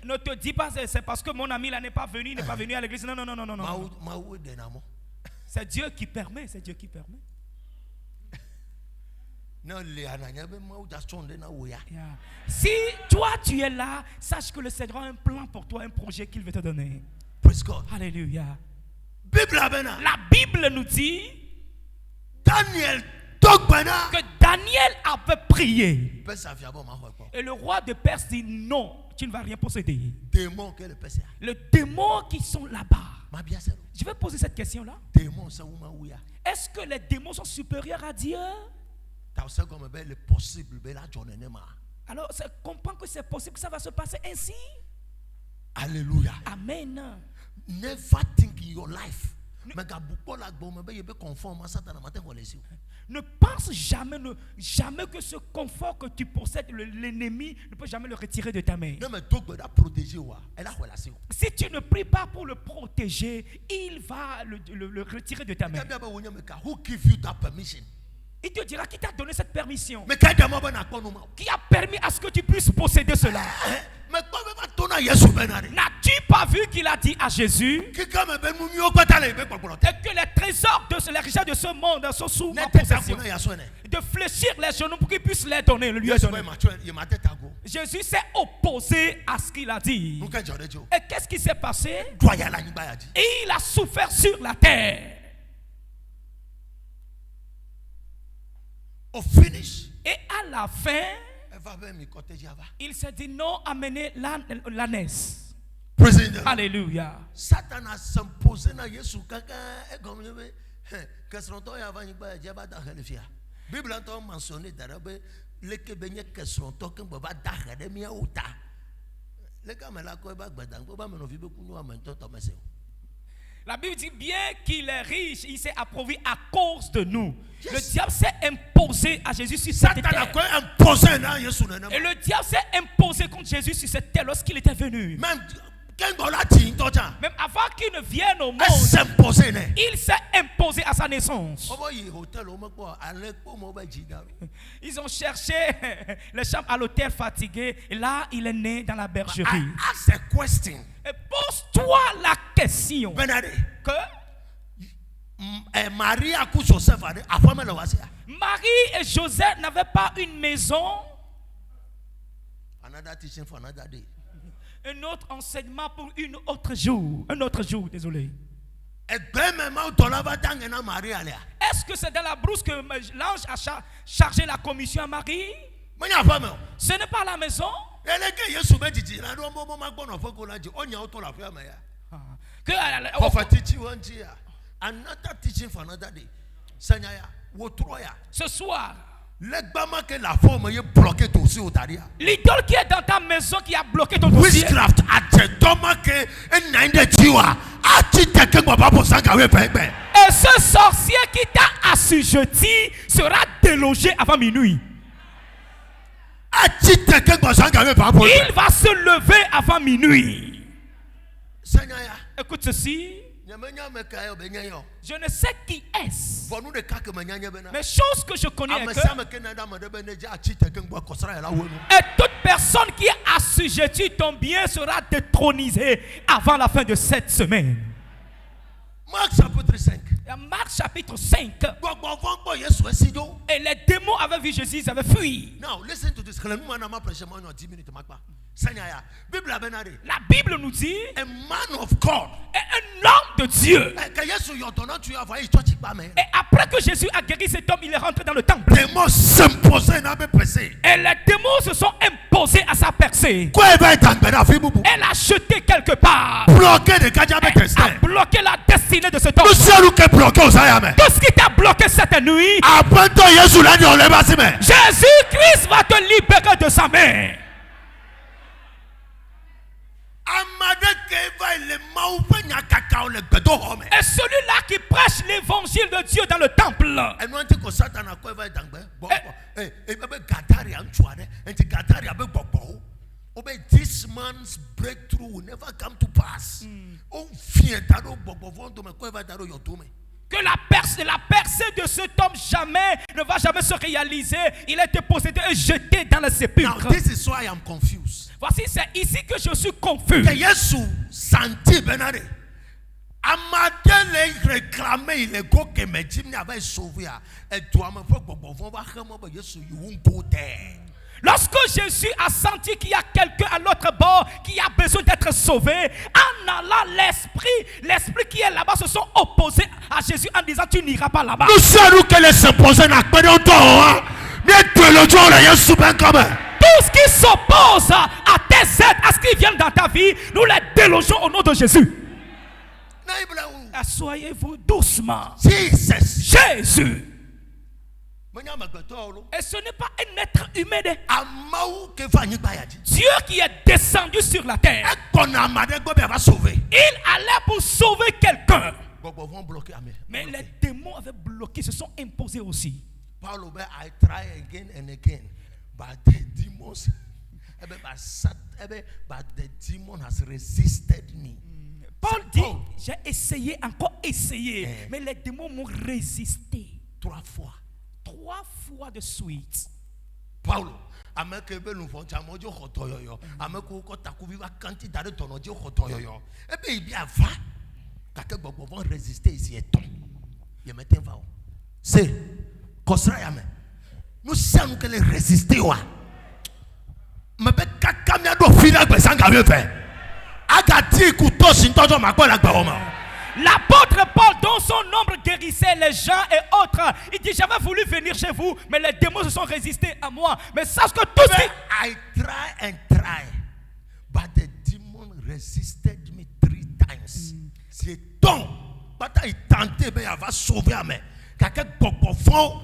Ne te dis pas c'est parce que mon ami là n'est pas venu à l'église. Non. C'est Dieu qui permet, c'est Dieu qui permet. Si toi tu es là, sache que le Seigneur a un plan pour toi, un projet qu'il veut te donner. Praise God. Alléluia. La Bible nous dit que Daniel avait prié. Et le roi de Perse dit non, tu ne vas rien posséder. Le démon qui sont là-bas. Je vais poser cette question-là. Est-ce que les démons sont supérieurs à Dieu? Alors, comprends que c'est possible que ça va se passer ainsi. Alléluia. Amen. Never think in your life. Ne pense jamais, jamais que ce confort que tu possèdes, l'ennemi ne peut jamais le retirer de ta main. Si tu ne pries pas pour le protéger, il va le retirer de ta main. Il te dira qui t'a donné cette permission, qui a permis à ce que tu puisses posséder cela. N'as-tu pas vu qu'il a dit à Jésus et que les trésors de les richesses de ce monde sont sous ma possession, de fléchir les genoux pour qu'il puisse les donner, le lui donner. Jésus s'est opposé à ce qu'il a dit. Et qu'est-ce qui s'est passé? Et il a souffert sur la terre. Et à la fin, il s'est dit non, amenez l'ânesse. Alléluia. Satan a s'imposé na Yesu kaka comme que son temps avant il va dire Bible a mentionné d'arabe les que benye que son temps que va dire mia uta les gars mais la quoi ba gbadang ba me no vi beku no amento to mese. La Bible dit bien qu'il est riche, il s'est approuvé à cause de nous. Yes. Le diable s'est imposé à Jésus sur cette terre. Et le diable s'est imposé contre Jésus sur cette terre lorsqu'il était venu. Même avant qu'il ne vienne au monde, il s'est imposé à sa naissance. Ils ont cherché les chambres à l'hôtel fatigué. Et là, il est né dans la bergerie. Et pose-toi la question que Marie et Joseph n'avaient pas une maison. Un autre enseignement pour un autre jour, désolé. Est-ce que c'est dans la brousse que l'ange a chargé la commission à Marie? Ce n'est pas la maison. Ce soir, l'idole qui est dans ta maison qui a bloqué ton dossier. Et ce sorcier qui t'a assujetti sera délogé avant minuit. Il va se lever avant minuit. Écoute ceci. Je ne sais qui est-ce. Mais chose que je connais est que et toute personne qui est assujettie ton bien sera détronisée avant la fin de cette semaine. Marc chapitre 5. Marc chapitre 5. Et les démons avaient vu Jésus, ils avaient fui. Now listen to this. La Bible nous dit a man of God, un homme de Dieu. Et après que Jésus a guéri cet homme, il est rentré dans le temple. Et les démons se sont imposés à sa percée. Elle a jeté quelque part. Elle a bloqué la destinée de cet homme. Tout ce qui t'a bloqué cette nuit, Jésus-Christ va te libérer de sa main. Et celui-là qui prêche l'évangile de Dieu dans le temple. This man's breakthrough will never come to pass. Que la percée de cet homme ne va jamais se réaliser. Il a été possédé et jeté dans le sépulcre. Now, this is why I am confused. Voici, c'est ici que je suis confus. Que Jésus sentit Benade. Amadele réclamé il est go que me dit n'avait sauvé et toi me faut bon va vraiment Jésus you won't go there. Lorsque Jésus a senti qu'il y a quelqu'un à l'autre bord qui a besoin d'être sauvé, en allant l'esprit qui est là-bas se sont opposés à Jésus en disant tu n'iras pas là-bas. Nous savons que les s'imposer n'a pas de temps. Mais tout le jour les Jésus ben comme tout ce qui s'oppose à tes aides, à ce qui vient dans ta vie, nous les délogeons au nom de Jésus. Assoyez-vous doucement. Jésus. Et ce n'est pas un être humain. Dieu qui est descendu sur la terre. Il allait pour sauver quelqu'un. Mais les démons avaient bloqué, se sont imposés aussi. Paul, I try again and again, but the demons, but the demon has resisted me. Paul dit, j'ai essayé, encore essayé, mais les démons m'ont résisté. 3 fois. 3 fois de suite. Paul, amekebe nufɔtsa mɔdzo xɔtɔyɔyɔ ameko kɔtakuvi va kanti da ɖe dɔnɔdzi xɔtɔyɔyɔ ebe yi bi ava gake gbɔgbɔ vɔ résister esi etɔn yemete va o se kɔsra yame nu sia nu ke le résister wa mebe kaka mia ɖo fi na gbesanga mi fɛ agati kutɔ si ŋutɔjɔ ma gbɔ le agbawɔ ma. L'apôtre Paul, dont son nombre guérissait les gens et autres, il dit j'avais voulu venir chez vous, mais les démons se sont résistés à moi. Mais sache que tout ce I try and try, but the demon resisted me 3 times. C'est donc, bataille tentée, mais elle va sauver à moi. Quelqu'un beaucoup fort.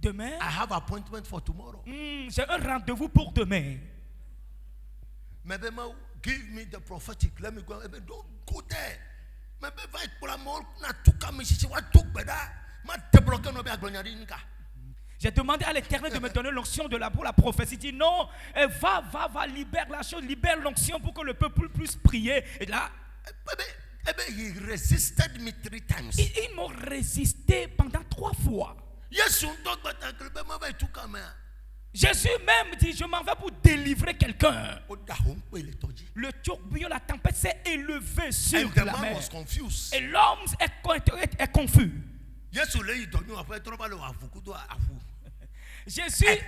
demain, I have appointment for tomorrow. J'ai un rendez-vous pour demain. Maybe give me the prophetic. Let me go. Don't go there. Maybe vai pour la mort na tuka misisi wa tukbeda. Ma te bloquer no be aglonyari nka. J'ai demandé à l'Éternel de me donner l'onction pour la prophétie. Il dit non, va, libère la chose, libère l'onction pour que le peuple puisse prier. Et là, he resisted me 3 times. Ils m'ont résisté pendant 3 fois. Jésus même dit, je m'en vais pour délivrer quelqu'un. Le tourbillon, la tempête s'est élevée sur la mer. Et l'homme est confus. Jésus,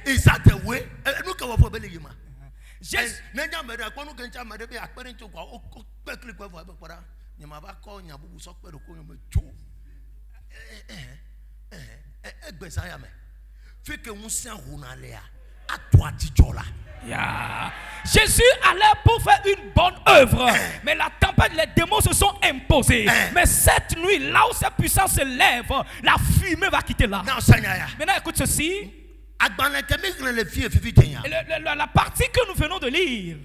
Jésus allait pour faire une bonne œuvre, mais la tempête, les démons se sont imposés. Mais cette nuit, là où sa puissance se lève, la fumée va quitter là. Maintenant, écoute ceci. La partie que nous venons de lire,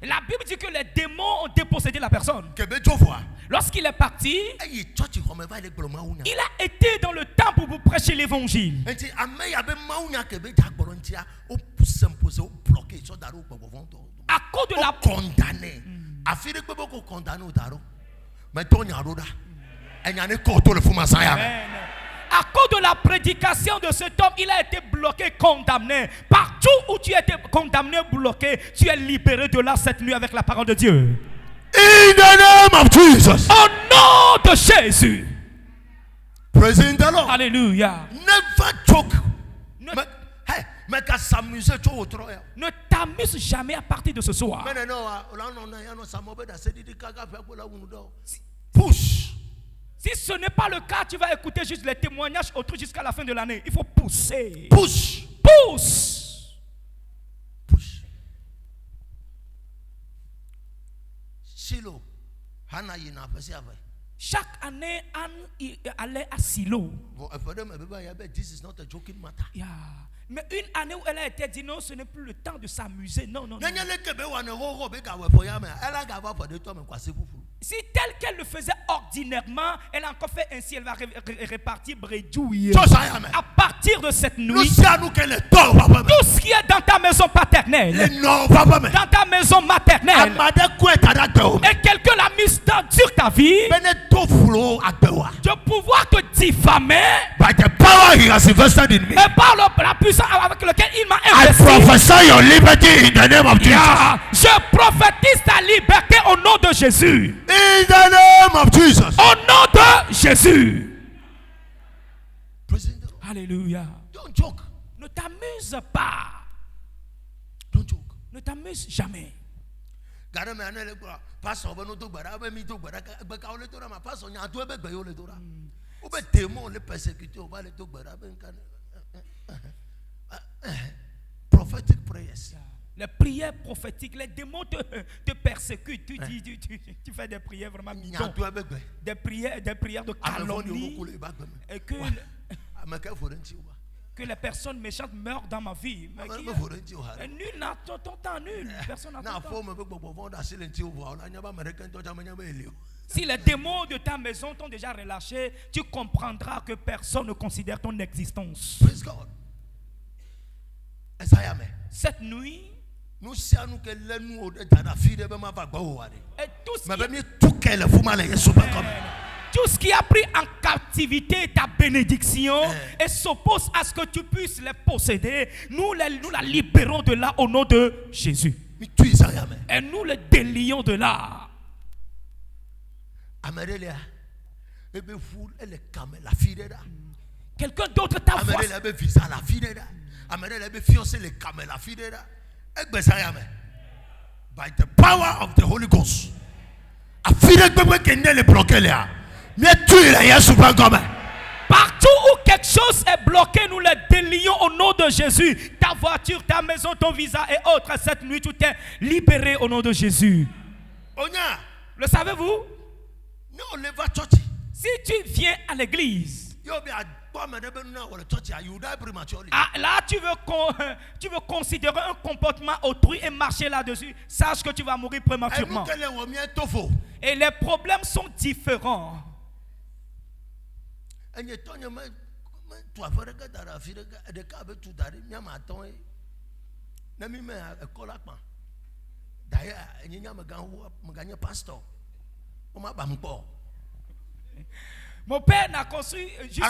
la Bible dit que les démons ont dépossédé la personne. Lorsqu'il est parti, il a été dans le temple pour prêcher l'évangile. À cause de la condamné. À cause de la prédication de cet homme, il a été bloqué, condamné. Partout où tu étais condamné, bloqué, tu es libéré de là cette nuit avec la parole de Dieu. In the name of Jesus. Au nom de Jésus. Praising the Lord. Alléluia. Never choke. Ne t'amuse jamais à partir de ce soir. Push. Si ce n'est pas le cas, tu vas écouter juste les témoignages autour jusqu'à la fin de l'année. Il faut pousser. Push. Pousse. Push. Silo. Hana yina pesi ave. Chaque année, Anne allait à Silo. This is not a joking matter. Yeah. Mais une année où elle a été dit non, ce n'est plus le temps de s'amuser. Non. Si tel qu'elle le faisait ordinairement, elle a encore fait ainsi, elle va répartir bredouille. À partir de cette nuit, tout ce qui est dans ta maison paternelle, dans ta maison maternelle, et quelqu'un l'a mis sur ta vie, de pouvoir te diffamer, et par la puissance avec laquelle il m'a investi, je prophétise ta liberté au nom de Jésus. In the name of Jesus. Au nom de Jésus. Alléluia. Don't joke. Ne t'amuse pas. Don't joke. Ne t'amuse jamais. Prophetic prayers. Les prières prophétiques, les démons te persécutent. Tu fais des prières vraiment bidons. Des prières de calomnie. Et que que les personnes méchantes meurent dans ma vie. Mais nul n'a ton temps, nul. Personne n'a ton temps. Si les démons de ta maison t'ont déjà relâché, tu comprendras que personne ne considère ton existence. Cette nuit, et tout ce qui a pris en captivité ta bénédiction et s'oppose à ce que tu puisses les posséder, nous la libérons de là au nom de Jésus. Et nous les délions de là. Quelqu'un d'autre t'a voix. By the power of the Holy Ghost. Partout où quelque chose est bloqué, nous les délions au nom de Jésus. Ta voiture, ta maison, ton visa et autres. Cette nuit, tout est libéré au nom de Jésus. Le savez-vous? Si tu viens à l'église, là tu veux considérer un comportement autrui et marcher là-dessus, sache que tu vas mourir prématurément. Et les problèmes sont différents. Mon père n'a construit juste...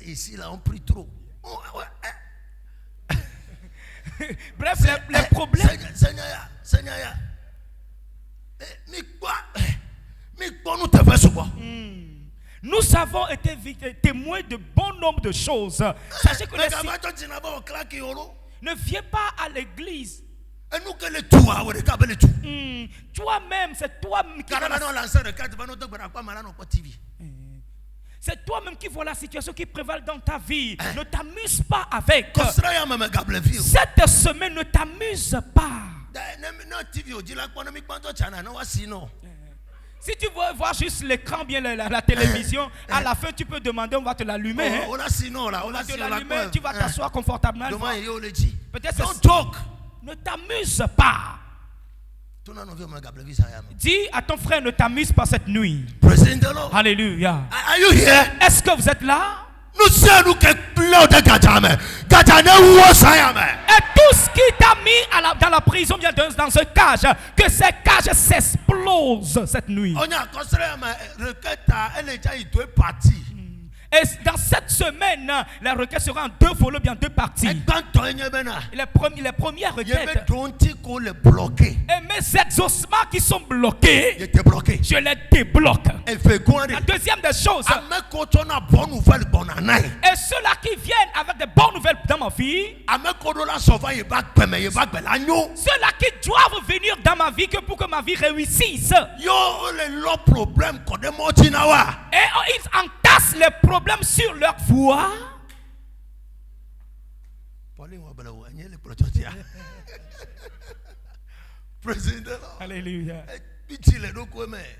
Ici là on prie trop. Bref, les problèmes. Nous avons été témoins de bon nombre de choses. Sachez que ne viens pas à l'église. Toi-même, c'est toi-même qui c'est toi-même qui vois la situation qui prévale dans ta vie. Ne t'amuse pas avec. Cette semaine, ne t'amuse pas. Si tu veux voir juste l'écran, bien la télévision, à la fin tu peux demander, on va te l'allumer. On va te l'allumer, tu vas t'asseoir confortablement. Peut-être ne t'amuse pas. Dis à ton frère, ne t'amuse pas cette nuit. Alléluia. Est-ce que vous êtes là? Et tout ce qui t'a mis dans la prison, bien dans ce cage, que ces cages s'explosent cette nuit. Et dans cette semaine, la requête sera en deux volets, bien deux parties. Les premières requêtes. Et mes exaucements qui sont bloqués, je les débloque. La deuxième des choses. Et ceux-là qui viennent avec de bonnes nouvelles dans ma vie. Ceux-là qui doivent venir dans ma vie pour que ma vie réussisse. Et ils entassent les problèmes sur leur voie. Alléluia.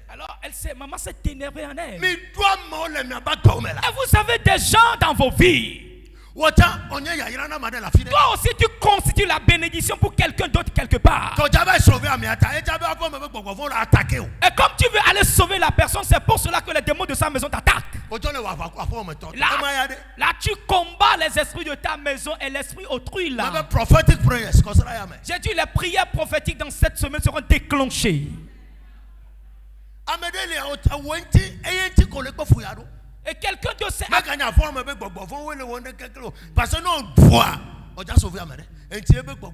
Alors, maman s'est énervée en elle. Et vous avez des gens dans vos vies. Toi aussi tu constitues la bénédiction pour quelqu'un d'autre quelque part. Et comme tu veux aller sauver la personne, c'est pour cela que les démons de sa maison t'attaquent. Là tu combats les esprits de ta maison et l'esprit autrui là. J'ai dit les prières prophétiques dans cette semaine seront déclenchées. Et quelqu'un de ces... Parce que non, voix. On a sauvé à Amérique. Et tu es bloqué.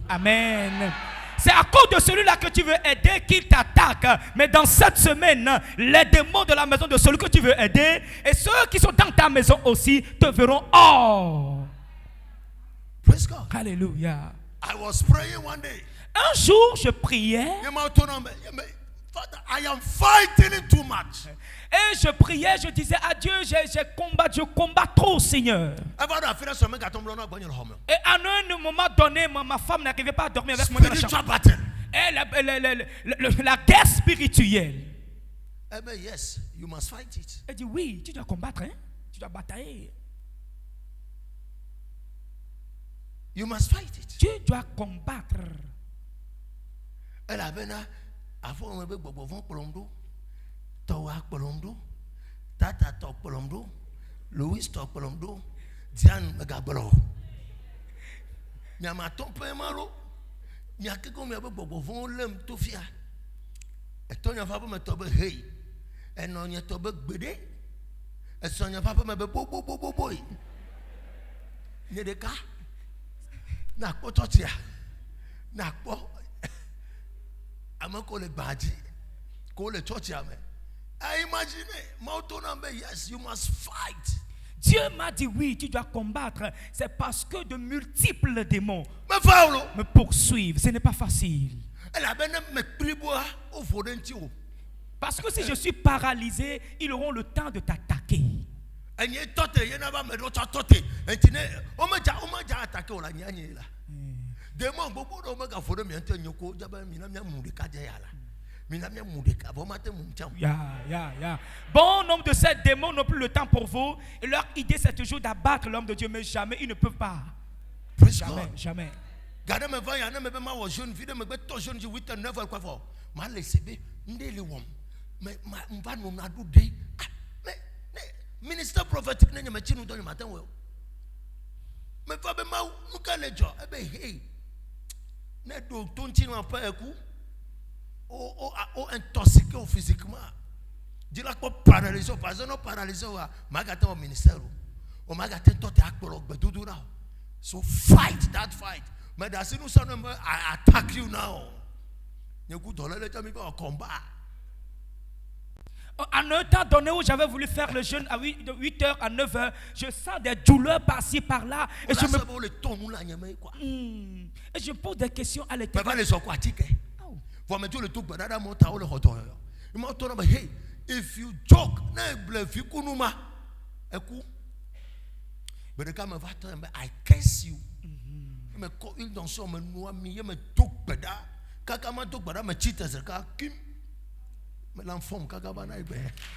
Amen. C'est à cause de celui-là que tu veux aider qu'il t'attaque. Mais dans cette semaine, les démons de la maison de celui que tu veux aider et ceux qui sont dans ta maison aussi te verront hors. Praise God. Alléluia. I was praying one day. Un jour, je priais. Father, I am fighting too much. Et je priais, je disais à Dieu, je combats trop, Seigneur. Et à un moment donné, ma femme n'arrivait pas à dormir avec moi dans la chambre. Et la guerre spirituelle. Yes, you must fight it. Elle dit oui, tu dois combattre, hein? Tu dois batailler. You must fight it. Tu dois combattre. Elle avait avant on avait bobovon polomdo, Towa polomdo, Tata tok polomdo, Louis tok polomdo, Diane megabolo. Nyama tompe malo, nyake ko me abo bobovon lem tofia. E tonya fa me tobe hey. E no nya tobe gbede. E sonya fa me be boy. Nye de ka. Na ko totia. Na ko I imagine, yes, you must fight. Dieu m'a dit oui, tu dois combattre. C'est parce que de multiples démons me poursuivent. Ce n'est pas facile. Parce que si je suis paralysé, ils auront le temps de t'attaquer. Bon nombre de ces démons n'ont plus le temps pour vous. Et leur idée c'est toujours d'abattre l'homme de Dieu. Mais jamais, ils ne peuvent pas. Jamais, jamais. Ministre prophétique n'est pas dans le matin. Mais pas de mal, nous allons dire, eh bien, hey, n'est donc ton tien en pas un coup, ou intoxiqué physiquement. Dis là quoi paralysé, par exemple, paralysé, magasin au ministère, au magasin, toi, tu es acteur, mais tout là. So fight that fight. Mais dans ce nous sommes, I attack you now. Nous coup dans le temps, mais pas combat. À un temps donné où j'avais voulu faire le jeûne de 8h à 9h, je sens des douleurs par-ci, par-là. Et je me pose des questions à l'Éternel. If you joke, I curse you.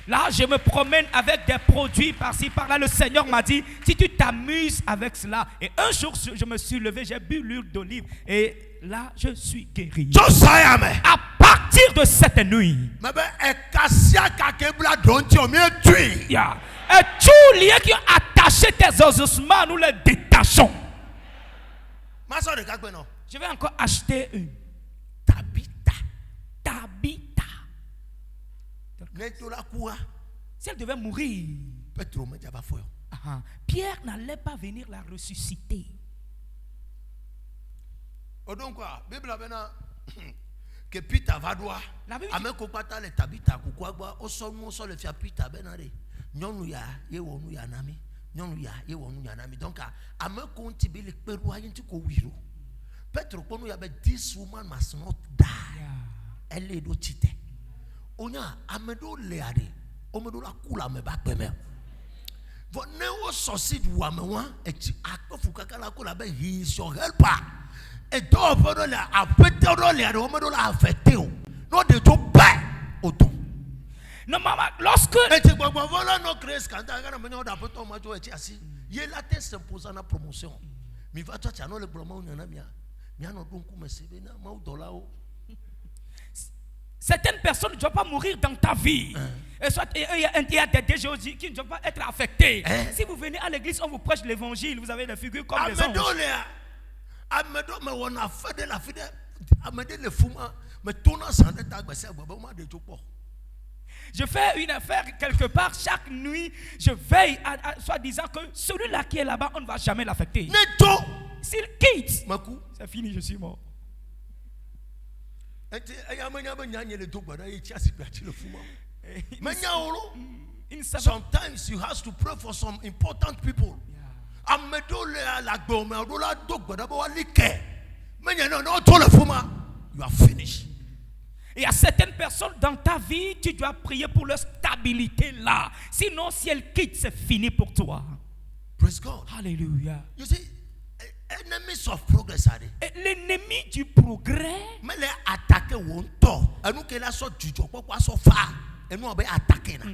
Là, je me promène avec des produits par-ci, par-là. Le Seigneur m'a dit, si tu t'amuses avec cela. Et un jour, je me suis levé, j'ai bu l'huile d'olive. Et là, je suis guéri. À partir de cette nuit, yeah. Et tous les liens qui ont attaché tes ossements, nous les détachons. Je vais encore acheter une. Tabitha. Si elle devait mourir, Pierre n'allait pas venir la ressusciter. Donc quoi, Bible que Peter va droit. Avec kopata le tabita kukwa o so mo so le fia Peter benare. Nyonu ya ye wonu ya nami. Nyonu ya ye wonu ya nami. Donc avec konti be le peru ayin ti ko wiro. Petro ponu ya be this woman must not die. Elle est do tite. Onya amedo leade. Omedo la kula me ba peme. Vo ne o succeed wa me wa e ti akofu kaka la kula be he is your helper. Et donc, on a affecté. Non, de tout pas autant. Non, maman, lorsque. Certaines personnes ne doivent pas mourir dans ta vie. Et soit il y a des déjeux qui ne doivent pas être affectés. Si vous venez à l'église, on vous prêche l'évangile, vous avez des figures comme les anges. Je fais une affaire quelque part chaque nuit. Je veille à soi disant que celui-là qui est là-bas, on ne va jamais l'affecter. s'il quitte, maku c'est fini, je suis mort. Sometimes you have to pray for some important people. You are finished. Il y a certaines personnes dans ta vie, tu dois prier pour leur stabilité là. Sinon, si elles quittent, c'est fini pour toi. Praise God. Alléluia. You see, enemies of progress are they? L'ennemi du progrès. Mais les attaquer won't talk. Et nous qui la sorte du job, pourquoi so far? Et nous on va attaquer là.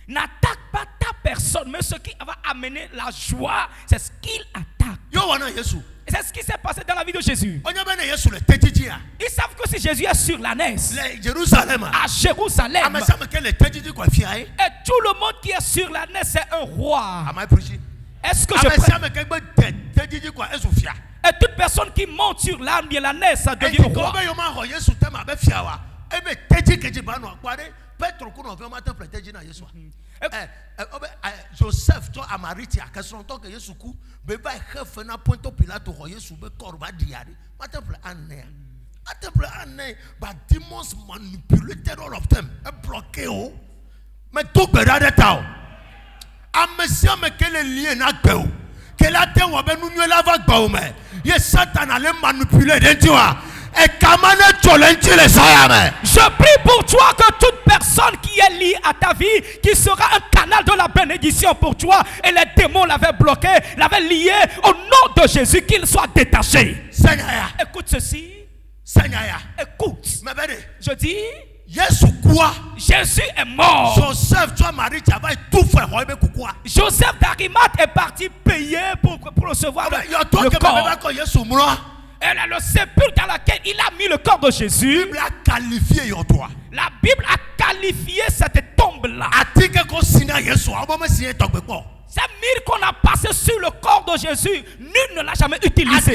N'attaque pas ta personne, mais ce qui va amener la joie, c'est ce qu'il attaque. Yo wana Yesu. C'est ce qui s'est passé dans la vie de Jésus. Ils savent que si Jésus est sur la naisse, à Jérusalem, et tout le monde qui est sur la naisse, c'est un roi. Est-ce que je prêche? Et toute personne qui monte sur l'âne, bien la naisse, ça devient roi. Joseph to amariti akason to ke Yesu ku be ba hefe na point Pilate ho Yesu be korba diari matemple anne but demons manipulated all of them e bloqué o me to gbeda de ta o amesia me kele lien na gbe o ke la te wo be nunu la va gba o me ye Satan allait manipuler den ti wa. Je prie pour toi que toute personne qui est liée à ta vie, qui sera un canal de la bénédiction pour toi, et les démons l'avaient bloqué, l'avaient lié, au nom de Jésus, qu'il soit détaché. Écoute ceci. Écoute. Je dis, Jésus est mort. Joseph d'Arimathie est parti payer pour recevoir le corps. Elle est le sépulcre dans lequel il a mis le corps de Jésus. La Bible a qualifié your droit. La Bible a qualifié cette tombe-là. C'est un mire qu'on a passé sur le corps de Jésus. Nul ne l'a jamais utilisé.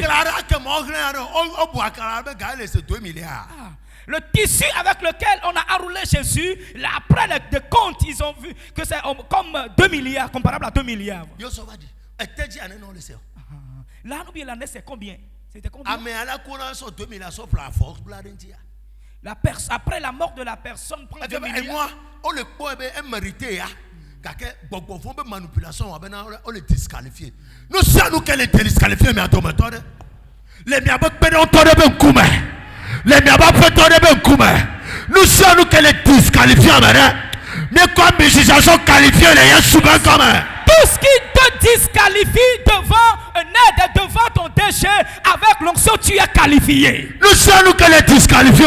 Le tissu avec lequel on a enroulé Jésus, là, après les comptes, ils ont vu que c'est comme 2 milliards, comparable à 2 milliards. Là, nous bien l'année, c'est combien? C'était combien? Après la mort de la personne, prend 2 milliards. Et moi, on le mérité. Manipulation, on le disqualifié. Nous savons qu'elle est disqualifiée, mais à ton méthode. Les miabok pédantores les miabok nous savons qu'elle est disqualifiée, mais comme les gens sont qualifiés, les gens sont souvent comme. Tout ce qui te disqualifie devant un aide, devant ton déchet, avec l'onction, tu es qualifié. Nous savons qu'elle est disqualifiée.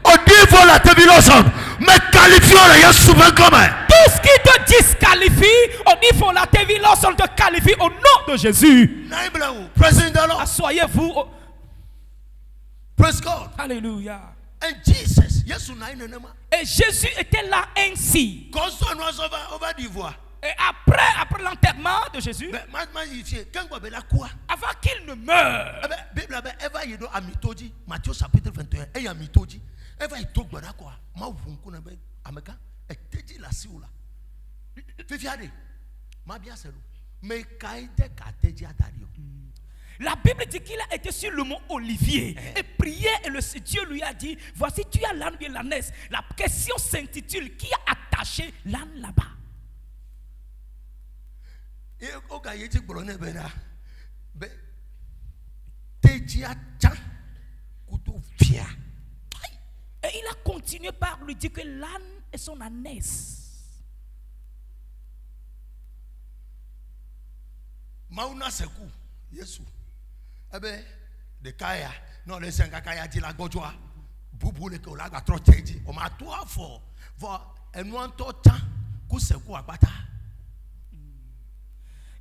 Au niveau de la télévision, mais qualifié, les gens souvent comme. Tout ce qui te disqualifie, au niveau de la télévision, on te qualifie au nom de Jésus. Assoyez-vous. Praise God. Alléluia. And Jesus, et Jésus était là ainsi. Et après l'enterrement de Jésus, avant qu'il ne meure, Matthieu chapitre 21, la Bible dit qu'il a été sur le mont Olivier et prié, et Dieu lui a dit, voici tu as l'âne bien l'ânesse. La question s'intitule, qui a attaché l'âne là-bas? Et il a continué par lui dire que l'âne est son ânesse. Mauna seku Yesu ebe de kaya no le senga kaya di la gojwa bubu le ko la ga tro cheji o ma to afo vo enu anto tan ku seku agbata.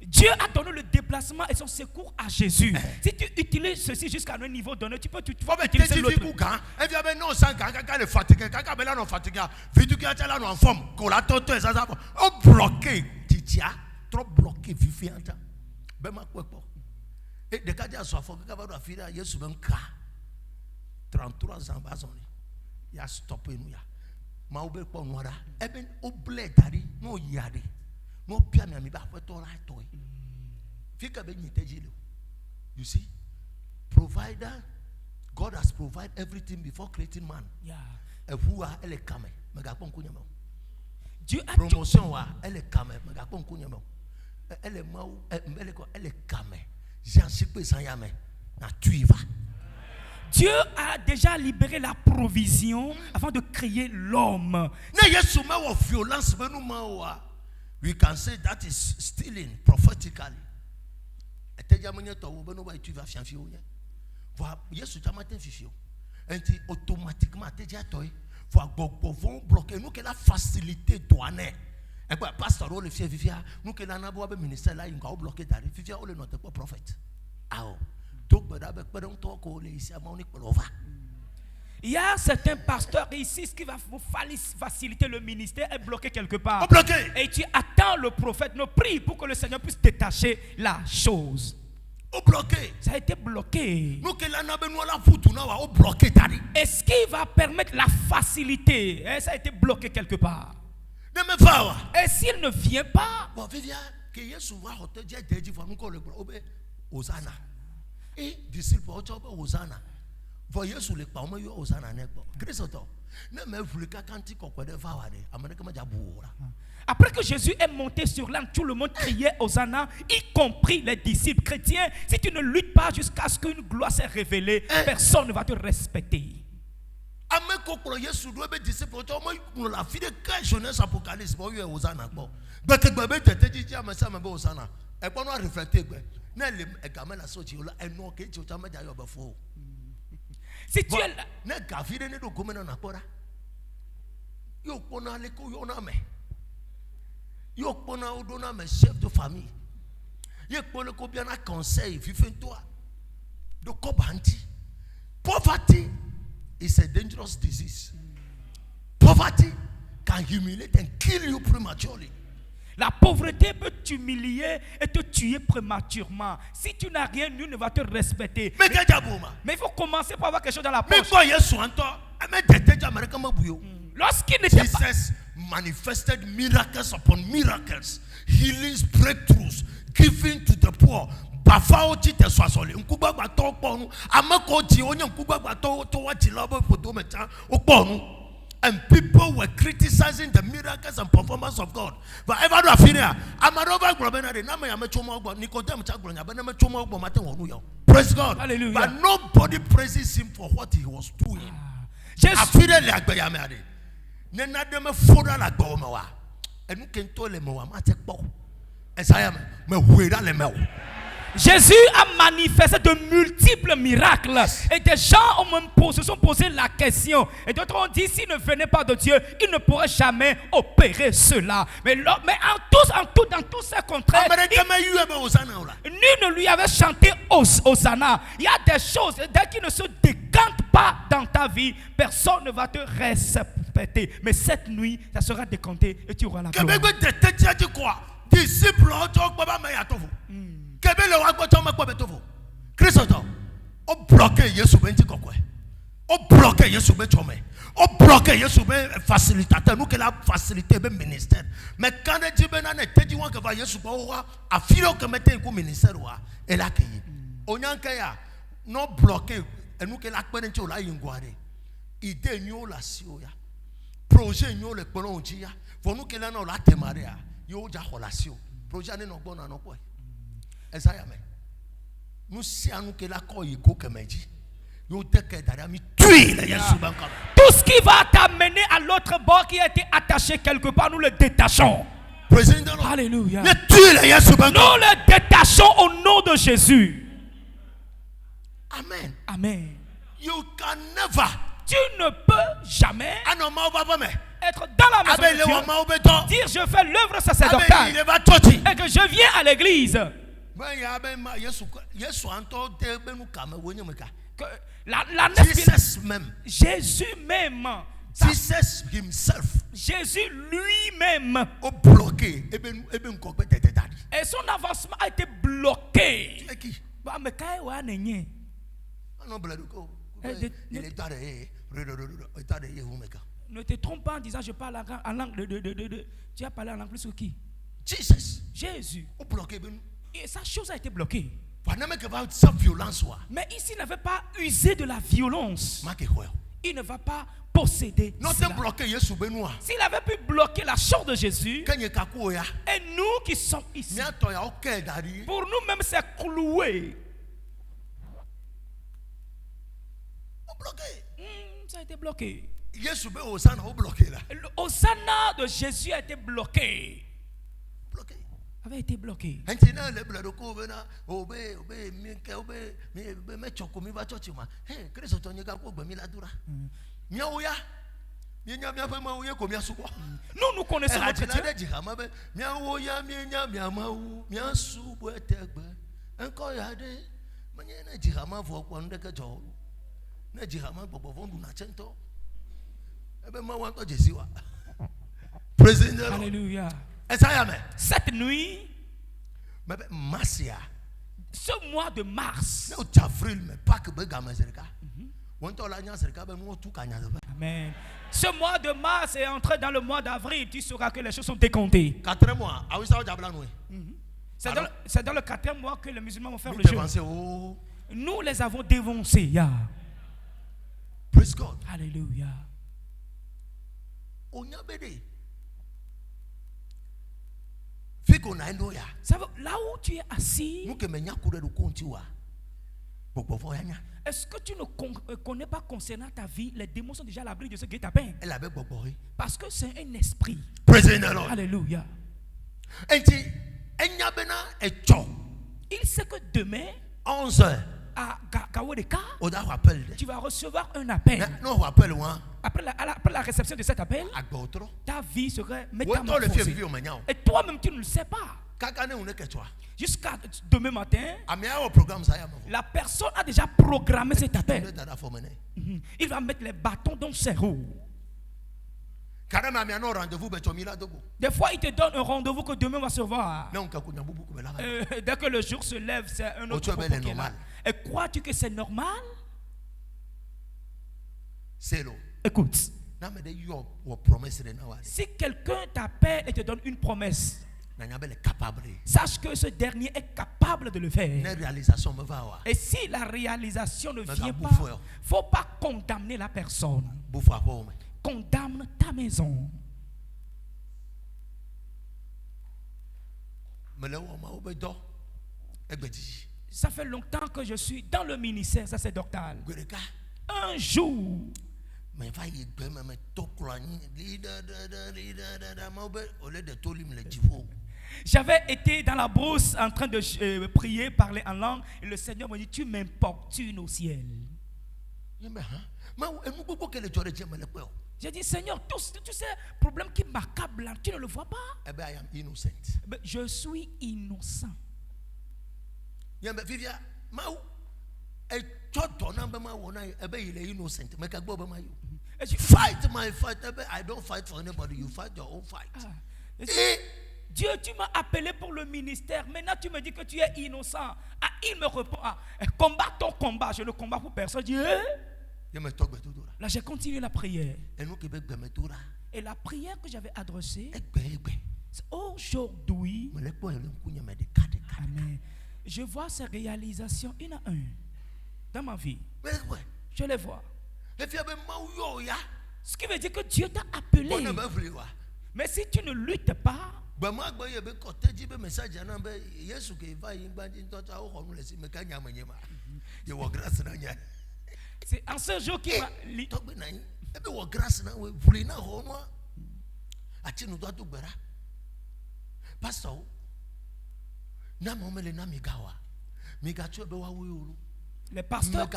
Dieu a donné le déplacement et son secours à Jésus. Si tu utilises ceci jusqu'à un niveau donné, tu peux utiliser l'autre. Et de cas à soi, 33 ans, il a stoppé nous. Ma oube pour nous là. Eben oble tari no yade. No pia mi ba to la to. Fika be nyite jilo. You see? provider. God has provided everything before creating man. Yeah. Et vous, elle est camé. Dieu a Promotion, elle est camé. Elle est maou, elle est camé. J'ai un chippé sans yamé. Na tu y vas. Dieu a déjà libéré la provision avant de créer l'homme. We can say that is stealing prophetically. Automatiquement, bloquer nous que la facilité douanière. Et puis, pasteur, nous que la ministère là, il a bloqué ta réfugié, on est notre prophète. Il y a certains pasteurs ici qui va vous faciliter le ministère et bloquer quelque part. Et tu attends le prophète, ne prie pour que le Seigneur puisse détacher la chose. Ça a été bloqué. Et ce qui va permettre la facilité, ça a été bloqué quelque part. Et s'il ne vient pas, et disciple Hosanna. Voyez sur les parents, Hosanna n'est pas. après que Jésus est monté sur l'âne, tout le monde criait Hosanna, y compris les disciples chrétiens. Si tu ne luttes pas jusqu'à ce qu'une gloire s'est révélée, personne ne va te respecter. Si tu es là, chef de famille, conseil, poverty is a dangerous disease. Poverty can humiliate and kill you prematurely. la pauvreté peut t'humilier et te tuer prématurément. Si tu n'as rien, nul ne va te respecter. Mais il faut commencer par avoir quelque chose dans la poche. Lorsqu'il n'était pas, Jesus manifested miracles upon miracles, healings, breakthroughs, giving to the poor. And people were criticizing the miracles and performance of God. But ever do praise God. Hallelujah. But nobody praises him for what he was doing. Jésus a manifesté de multiples miracles. Et des gens se sont posé la question. Et d'autres ont dit, s'il ne venait pas de Dieu, il ne pourrait jamais opérer cela. Mais dans tous ces contraires, nul ne lui avait chanté Hosanna. Il y a des choses, dès qu'ils ne se décantent pas dans ta vie, personne ne va te respecter. Mais cette nuit, ça sera décanté et tu auras la gloire. Christophe, on bloqué Yesu benti kokwe. On bloqué Yesu be chome. On bloqué Yesu be facilitateur. Nous que la facilité be ministère. Mais quand Dieu ben na te di wan que va Yesu ba wa afiro que mette ku ministère wa et la ke. Onyanka ya no bloqué et nous que la pene nti o la yingware. Idée nyo la si o ya. Projet nyo le pelo onji ya. Fo nous que la na la temare ya. Yo ja relation. Projet ne no gbona no ko. Ezaya me. Nous sommes que la koyiko kemeji. Yo teke darami tue le Yesu banka. Tout ce qui va t'amener à l'autre bord qui a été attaché quelque part, nous le détachons. Alléluia. Nous le détachons au nom de Jésus. Amen. Amen. You can never. Tu ne peux jamais être dans la maison de Dieu, dire je fais l'œuvre sacerdotale et que je viens à l'église. Jésus même. Jesus himself. Jésus lui-même. Et son avancement a été bloqué. Ne te trompe pas en disant je parle en langue de. Tu as parlé en langue plus que qui? Jesus. Jésus. Et sa chose a été bloquée. Mais ici, il n'avait pas usé de la violence. Marquez. Il ne va pas posséder Non, cela. c'est bloqué Yesu Benoît. S'il avait pu bloquer la chambre de Jésus, Kenye kaku ya. et nous qui sommes ici, Miato ya oke dari. pour nous-mêmes, c'est cloué. On bloqué. Ça a été bloqué. Yesu be Hosanna o bloqué là. Le Hosanna de Jésus a été bloqué. Bloqué. Avait été bloqué. Entina le blado ko bena obe mi ke obe mi me choko mi ba church ma. Hey, Kristo to nyeka ko gbe mi la dura. Mia oya. Mi nya mia fa ma oye ko mi asuko. Nous connaissons notre Dieu. Mia oya mi nya mia ma u mia su bo etegbe. Enko ya de. Manye na jihama fo ko ndeke jo. Na jihama gbogbo fo ndu na chento. Ebe ma wan to Jésus wa. Praise the Lord. Alléluia. Cette nuit, ce mois de mars, amen. Ce mois de mars est entré dans le mois d'avril, tu sauras que les choses sont décomptées. 4 mois. C'est dans le 4e mois que les musulmans vont faire le jeûne. Nous les avons dévancés. Yeah. Praise God. Alléluia. Ça veut, là où tu es assis, est-ce que tu ne connais pas concernant ta vie, les démons sont déjà à l'abri de ce guet-apens? Parce que c'est un esprit. Alléluia. Il sait que demain, 11h, à Kawodeka, tu vas recevoir un appel. Après la réception de cet appel, ta vie serait métamorphosée. Et toi-même, tu ne le sais pas. Jusqu'à demain matin, la personne a déjà programmé cet appel. Il va mettre les bâtons dans ses roues. Des fois, il te donne un rendez-vous que demain va se voir. Dès que le jour se lève, c'est un autre propos qui est là. Et crois-tu que c'est normal? Écoute. Si quelqu'un t'appelle et te donne une promesse, sache que ce dernier est capable de le faire. Et si la réalisation ne vient pas, il ne faut pas condamner la personne. Condamne ta maison. Ça fait longtemps que je suis dans le ministère sacerdotal. Un jour, j'avais été dans la brousse en train de prier, parler en langue, et le Seigneur me dit: tu m'importunes au ciel. J'ai dit: Seigneur, tous ces problèmes qui m'accablent, tu ne le vois pas? Je suis innocent. Fight my fight. I don't fight for anybody. You fight your own fight. Dieu, tu m'as appelé pour le ministère. Maintenant, tu me dis que tu es innocent. Il me répond: combat ton combat. Je ne combats pour personne. Je dis: là, j'ai continué la prière. Et la prière que j'avais adressée, c'est aujourd'hui. Amen. Je vois ces réalisations une à une dans ma vie. Je les vois. Ce qui veut dire que Dieu t'a appelé. Mais si tu ne luttes pas, c'est en ce jour qui m'a les pasteurs,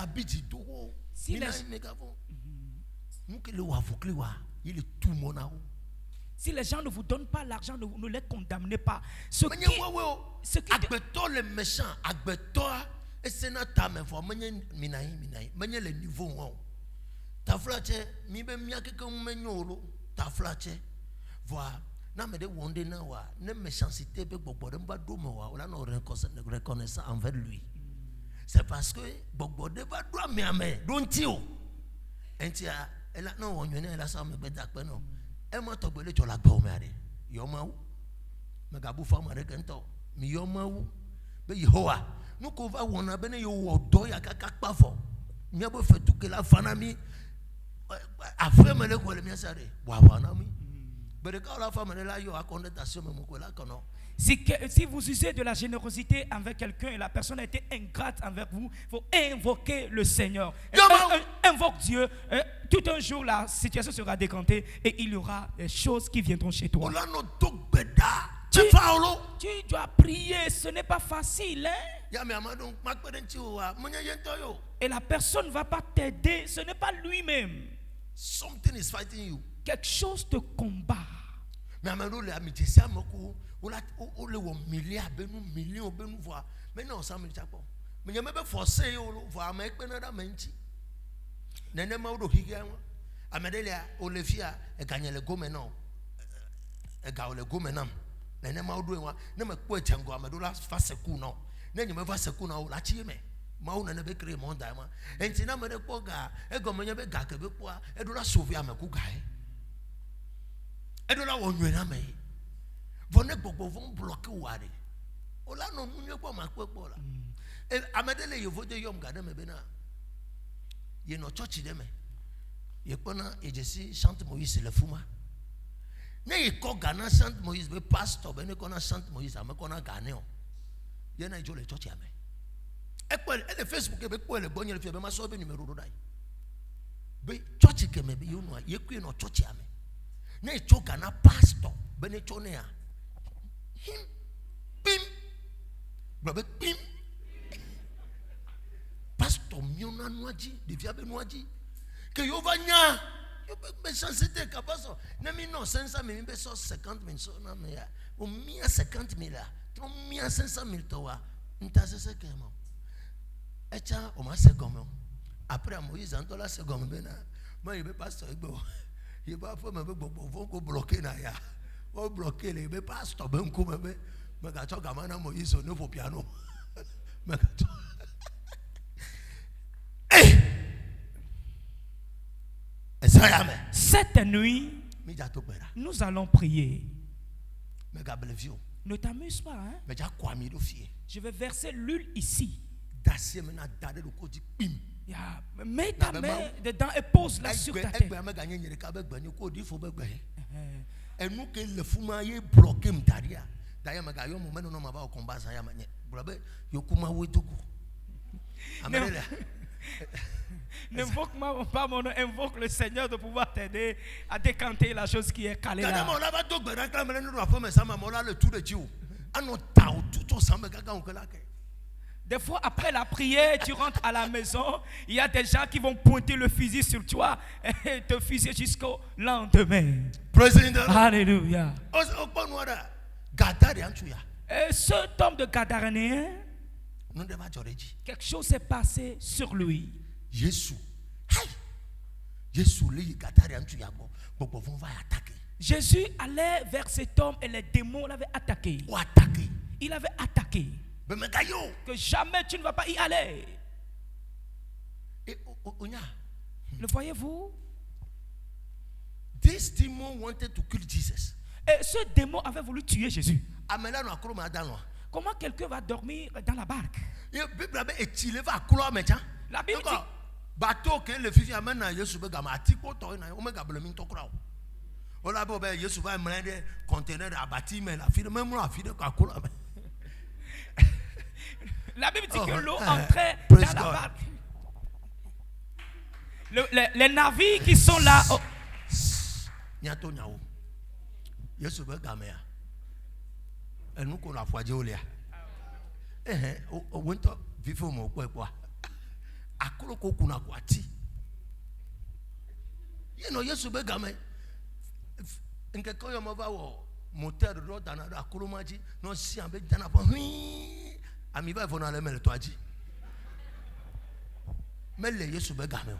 si les gens ne vous donnent pas l'argent, ne les condamnez pas. Ce qui les méchants, et c'est notre âme, les niveaux. Ta flache, mi be miake que menyolo, ta flache, voilà. Na me de wonde na wa, ne méchanceté be bobo mba do me wa, on a reconnaissance envers lui. C'est parce que bobo de ba do me ame, don't you? Entia, elle a non on yone la sa me be dak pe no. E ma to gbele cho la gbo me ade. Yo ma wu. Me ga bu fa ma re kento. Mi yo ma wu. Be Yehowa, nous qu'on va on a bené yo do ya kaka pafo nyabo fait tout que la fanami après me le ko le miasare wa fanami bere ka la femme là yo a condamnation me ko la kono. Si vous usez de la générosité envers quelqu'un et la personne a été ingrate envers vous, il faut invoquer le Seigneur. Invoque Dieu. Tout un jour, la situation sera décantée et il y aura des choses qui viendront chez toi. Tu dois prier, ce n'est pas facile. Hein? Et la personne ne va pas t'aider, ce n'est pas lui-même. Something is fighting you. Quelque chose te combat. Mais on le milliard million voir mais non ça me dit pas mais il y a même forcé voir mais que nada menti nene ma do higa amedelia olefia e gagner le go maintenant e ga le go maintenant nene ma do wa na me ko chango amedo la fa seku no na nyeme fa seku no la chi me ma una na be create mon dama enti na me de ko ga e go menye be ga ke be po e do la sauver ameku ga e do la wonwe na me vone gbogbo vont bloquer wari ola no munye kwa makwepo la e amedele yo vote yom gade me bena ye no church de me ye kona ejesi chante Moïse le fuma ne ye ko gana chante Moïse be pastor be ne kona chante Moïse ame kona gane o ye na jo le church ame e ko le Facebook e be ko le bonye le fi be ma so be numero do dai be church ke me be yo no ye ku no church ame ne cho gana pastor be ne cho ne a Bim, bim, pasteur miona noaji, devia be noaji, que yo vanya, yo be chancete kabaso, na mi no 500,000 be so 50,000 so na me ya, o mia 50,000 la, tro mia 500,000 towa, nta se kemo. Echa o ma se gomo. Après Moïse antola se gomo be na, ma yebe pasteur igbo. Yeba fo me be gbogbo fo ko bloquer na ya. O bloquer les be pasteur ben ko me be me ga to gamana Moïse no fo piano me ga to cette nuit nous allons prier. Ne t'amuse pas, hein? Je vais verser l'huile ici. Mets ta main dedans et pose-la sur ta tête. Et nous que le fumaye bloqué m'taria d'ailleurs magayo mo meno no ma ba combat ça ya manye brobe yokuma wetuku amelela n'invoque pas mon nom, invoque le Seigneur de pouvoir t'aider à décanter la chose qui est calée là. Quand on va donc réclamer nous la femme ça maman là le tout de Dieu ano tao tout ensemble gaga on que là. Des fois, après la prière, tu rentres à la maison, il y a des gens qui vont pointer le fusil sur toi et te fusiller jusqu'au lendemain. Alléluia. Et cet homme de Gadaréen, quelque chose s'est passé sur lui. Jésus allait vers cet homme et les démons l'avaient attaqué. Il avait attaqué. Que jamais tu ne vas pas y aller. Le voyez-vous? This demon wanted to kill Jesus. Et ce démon avait voulu tuer Jésus. Comment quelqu'un va dormir dans la barque? La Bible dit bateau que le fils amène à Jésus begama atiko to na omega blemin to kra o la bo be Jésus va emmener conteneur à bâtiment la fille même la fille ka kola. La Bible dit que l'eau entrait dans la barque. Les navires qui sont là. Nyato nyao. Yesu be gamea. Enu ko la foaje olia. O wento vifo mo kwa. Akolo ko kuna kwati. You know Yesu be game. Nke ko yo mo ba wo moteur ro dana akolo maji no si ambe dana po hui. Ami ba fo na le mele to aji. Mele Yesu be game.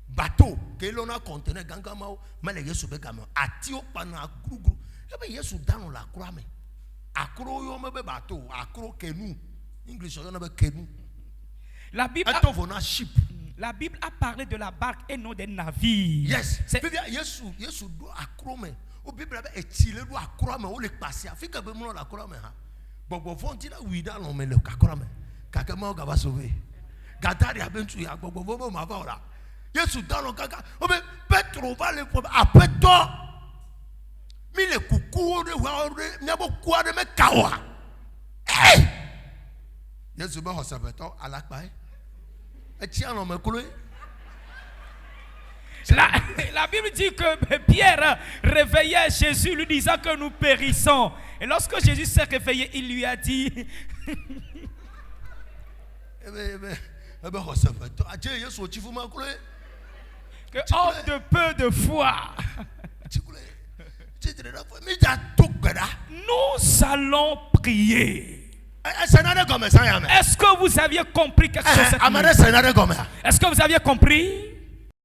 Bateau que l'on a contené gangama mele Yesu be game. Ati o pa na guru. Ebe Yesu dano la croix me. Akro yo me be bateau, akro kenu. English on be kenu. La Bible a parlé de la barque et non des navires. Yes. Yesu do akrome. O Bible a etile do akrome o le passer. Afrika be mo la akrome ha. Bobo fonti la wida lo me le akrome. Kakemo gaba sauvé. Gatari a ben tu ya gogo bobo ma va ora. Yesu dans le kaka. Obe Petro va le problème. Après toi. Mi le coucou de wa mi abo kwa de me kawa. Hey! Yesu ba hosabeto alakpa. E ti an me kolo. La Bible dit que Pierre réveillait Jésus lui disant que nous périssons. Et lorsque Jésus s'est réveillé, il lui a dit que homme de peu de foi, nous allons prier. Est-ce que vous aviez compris quelque chose cette nuit? Est-ce que vous aviez compris?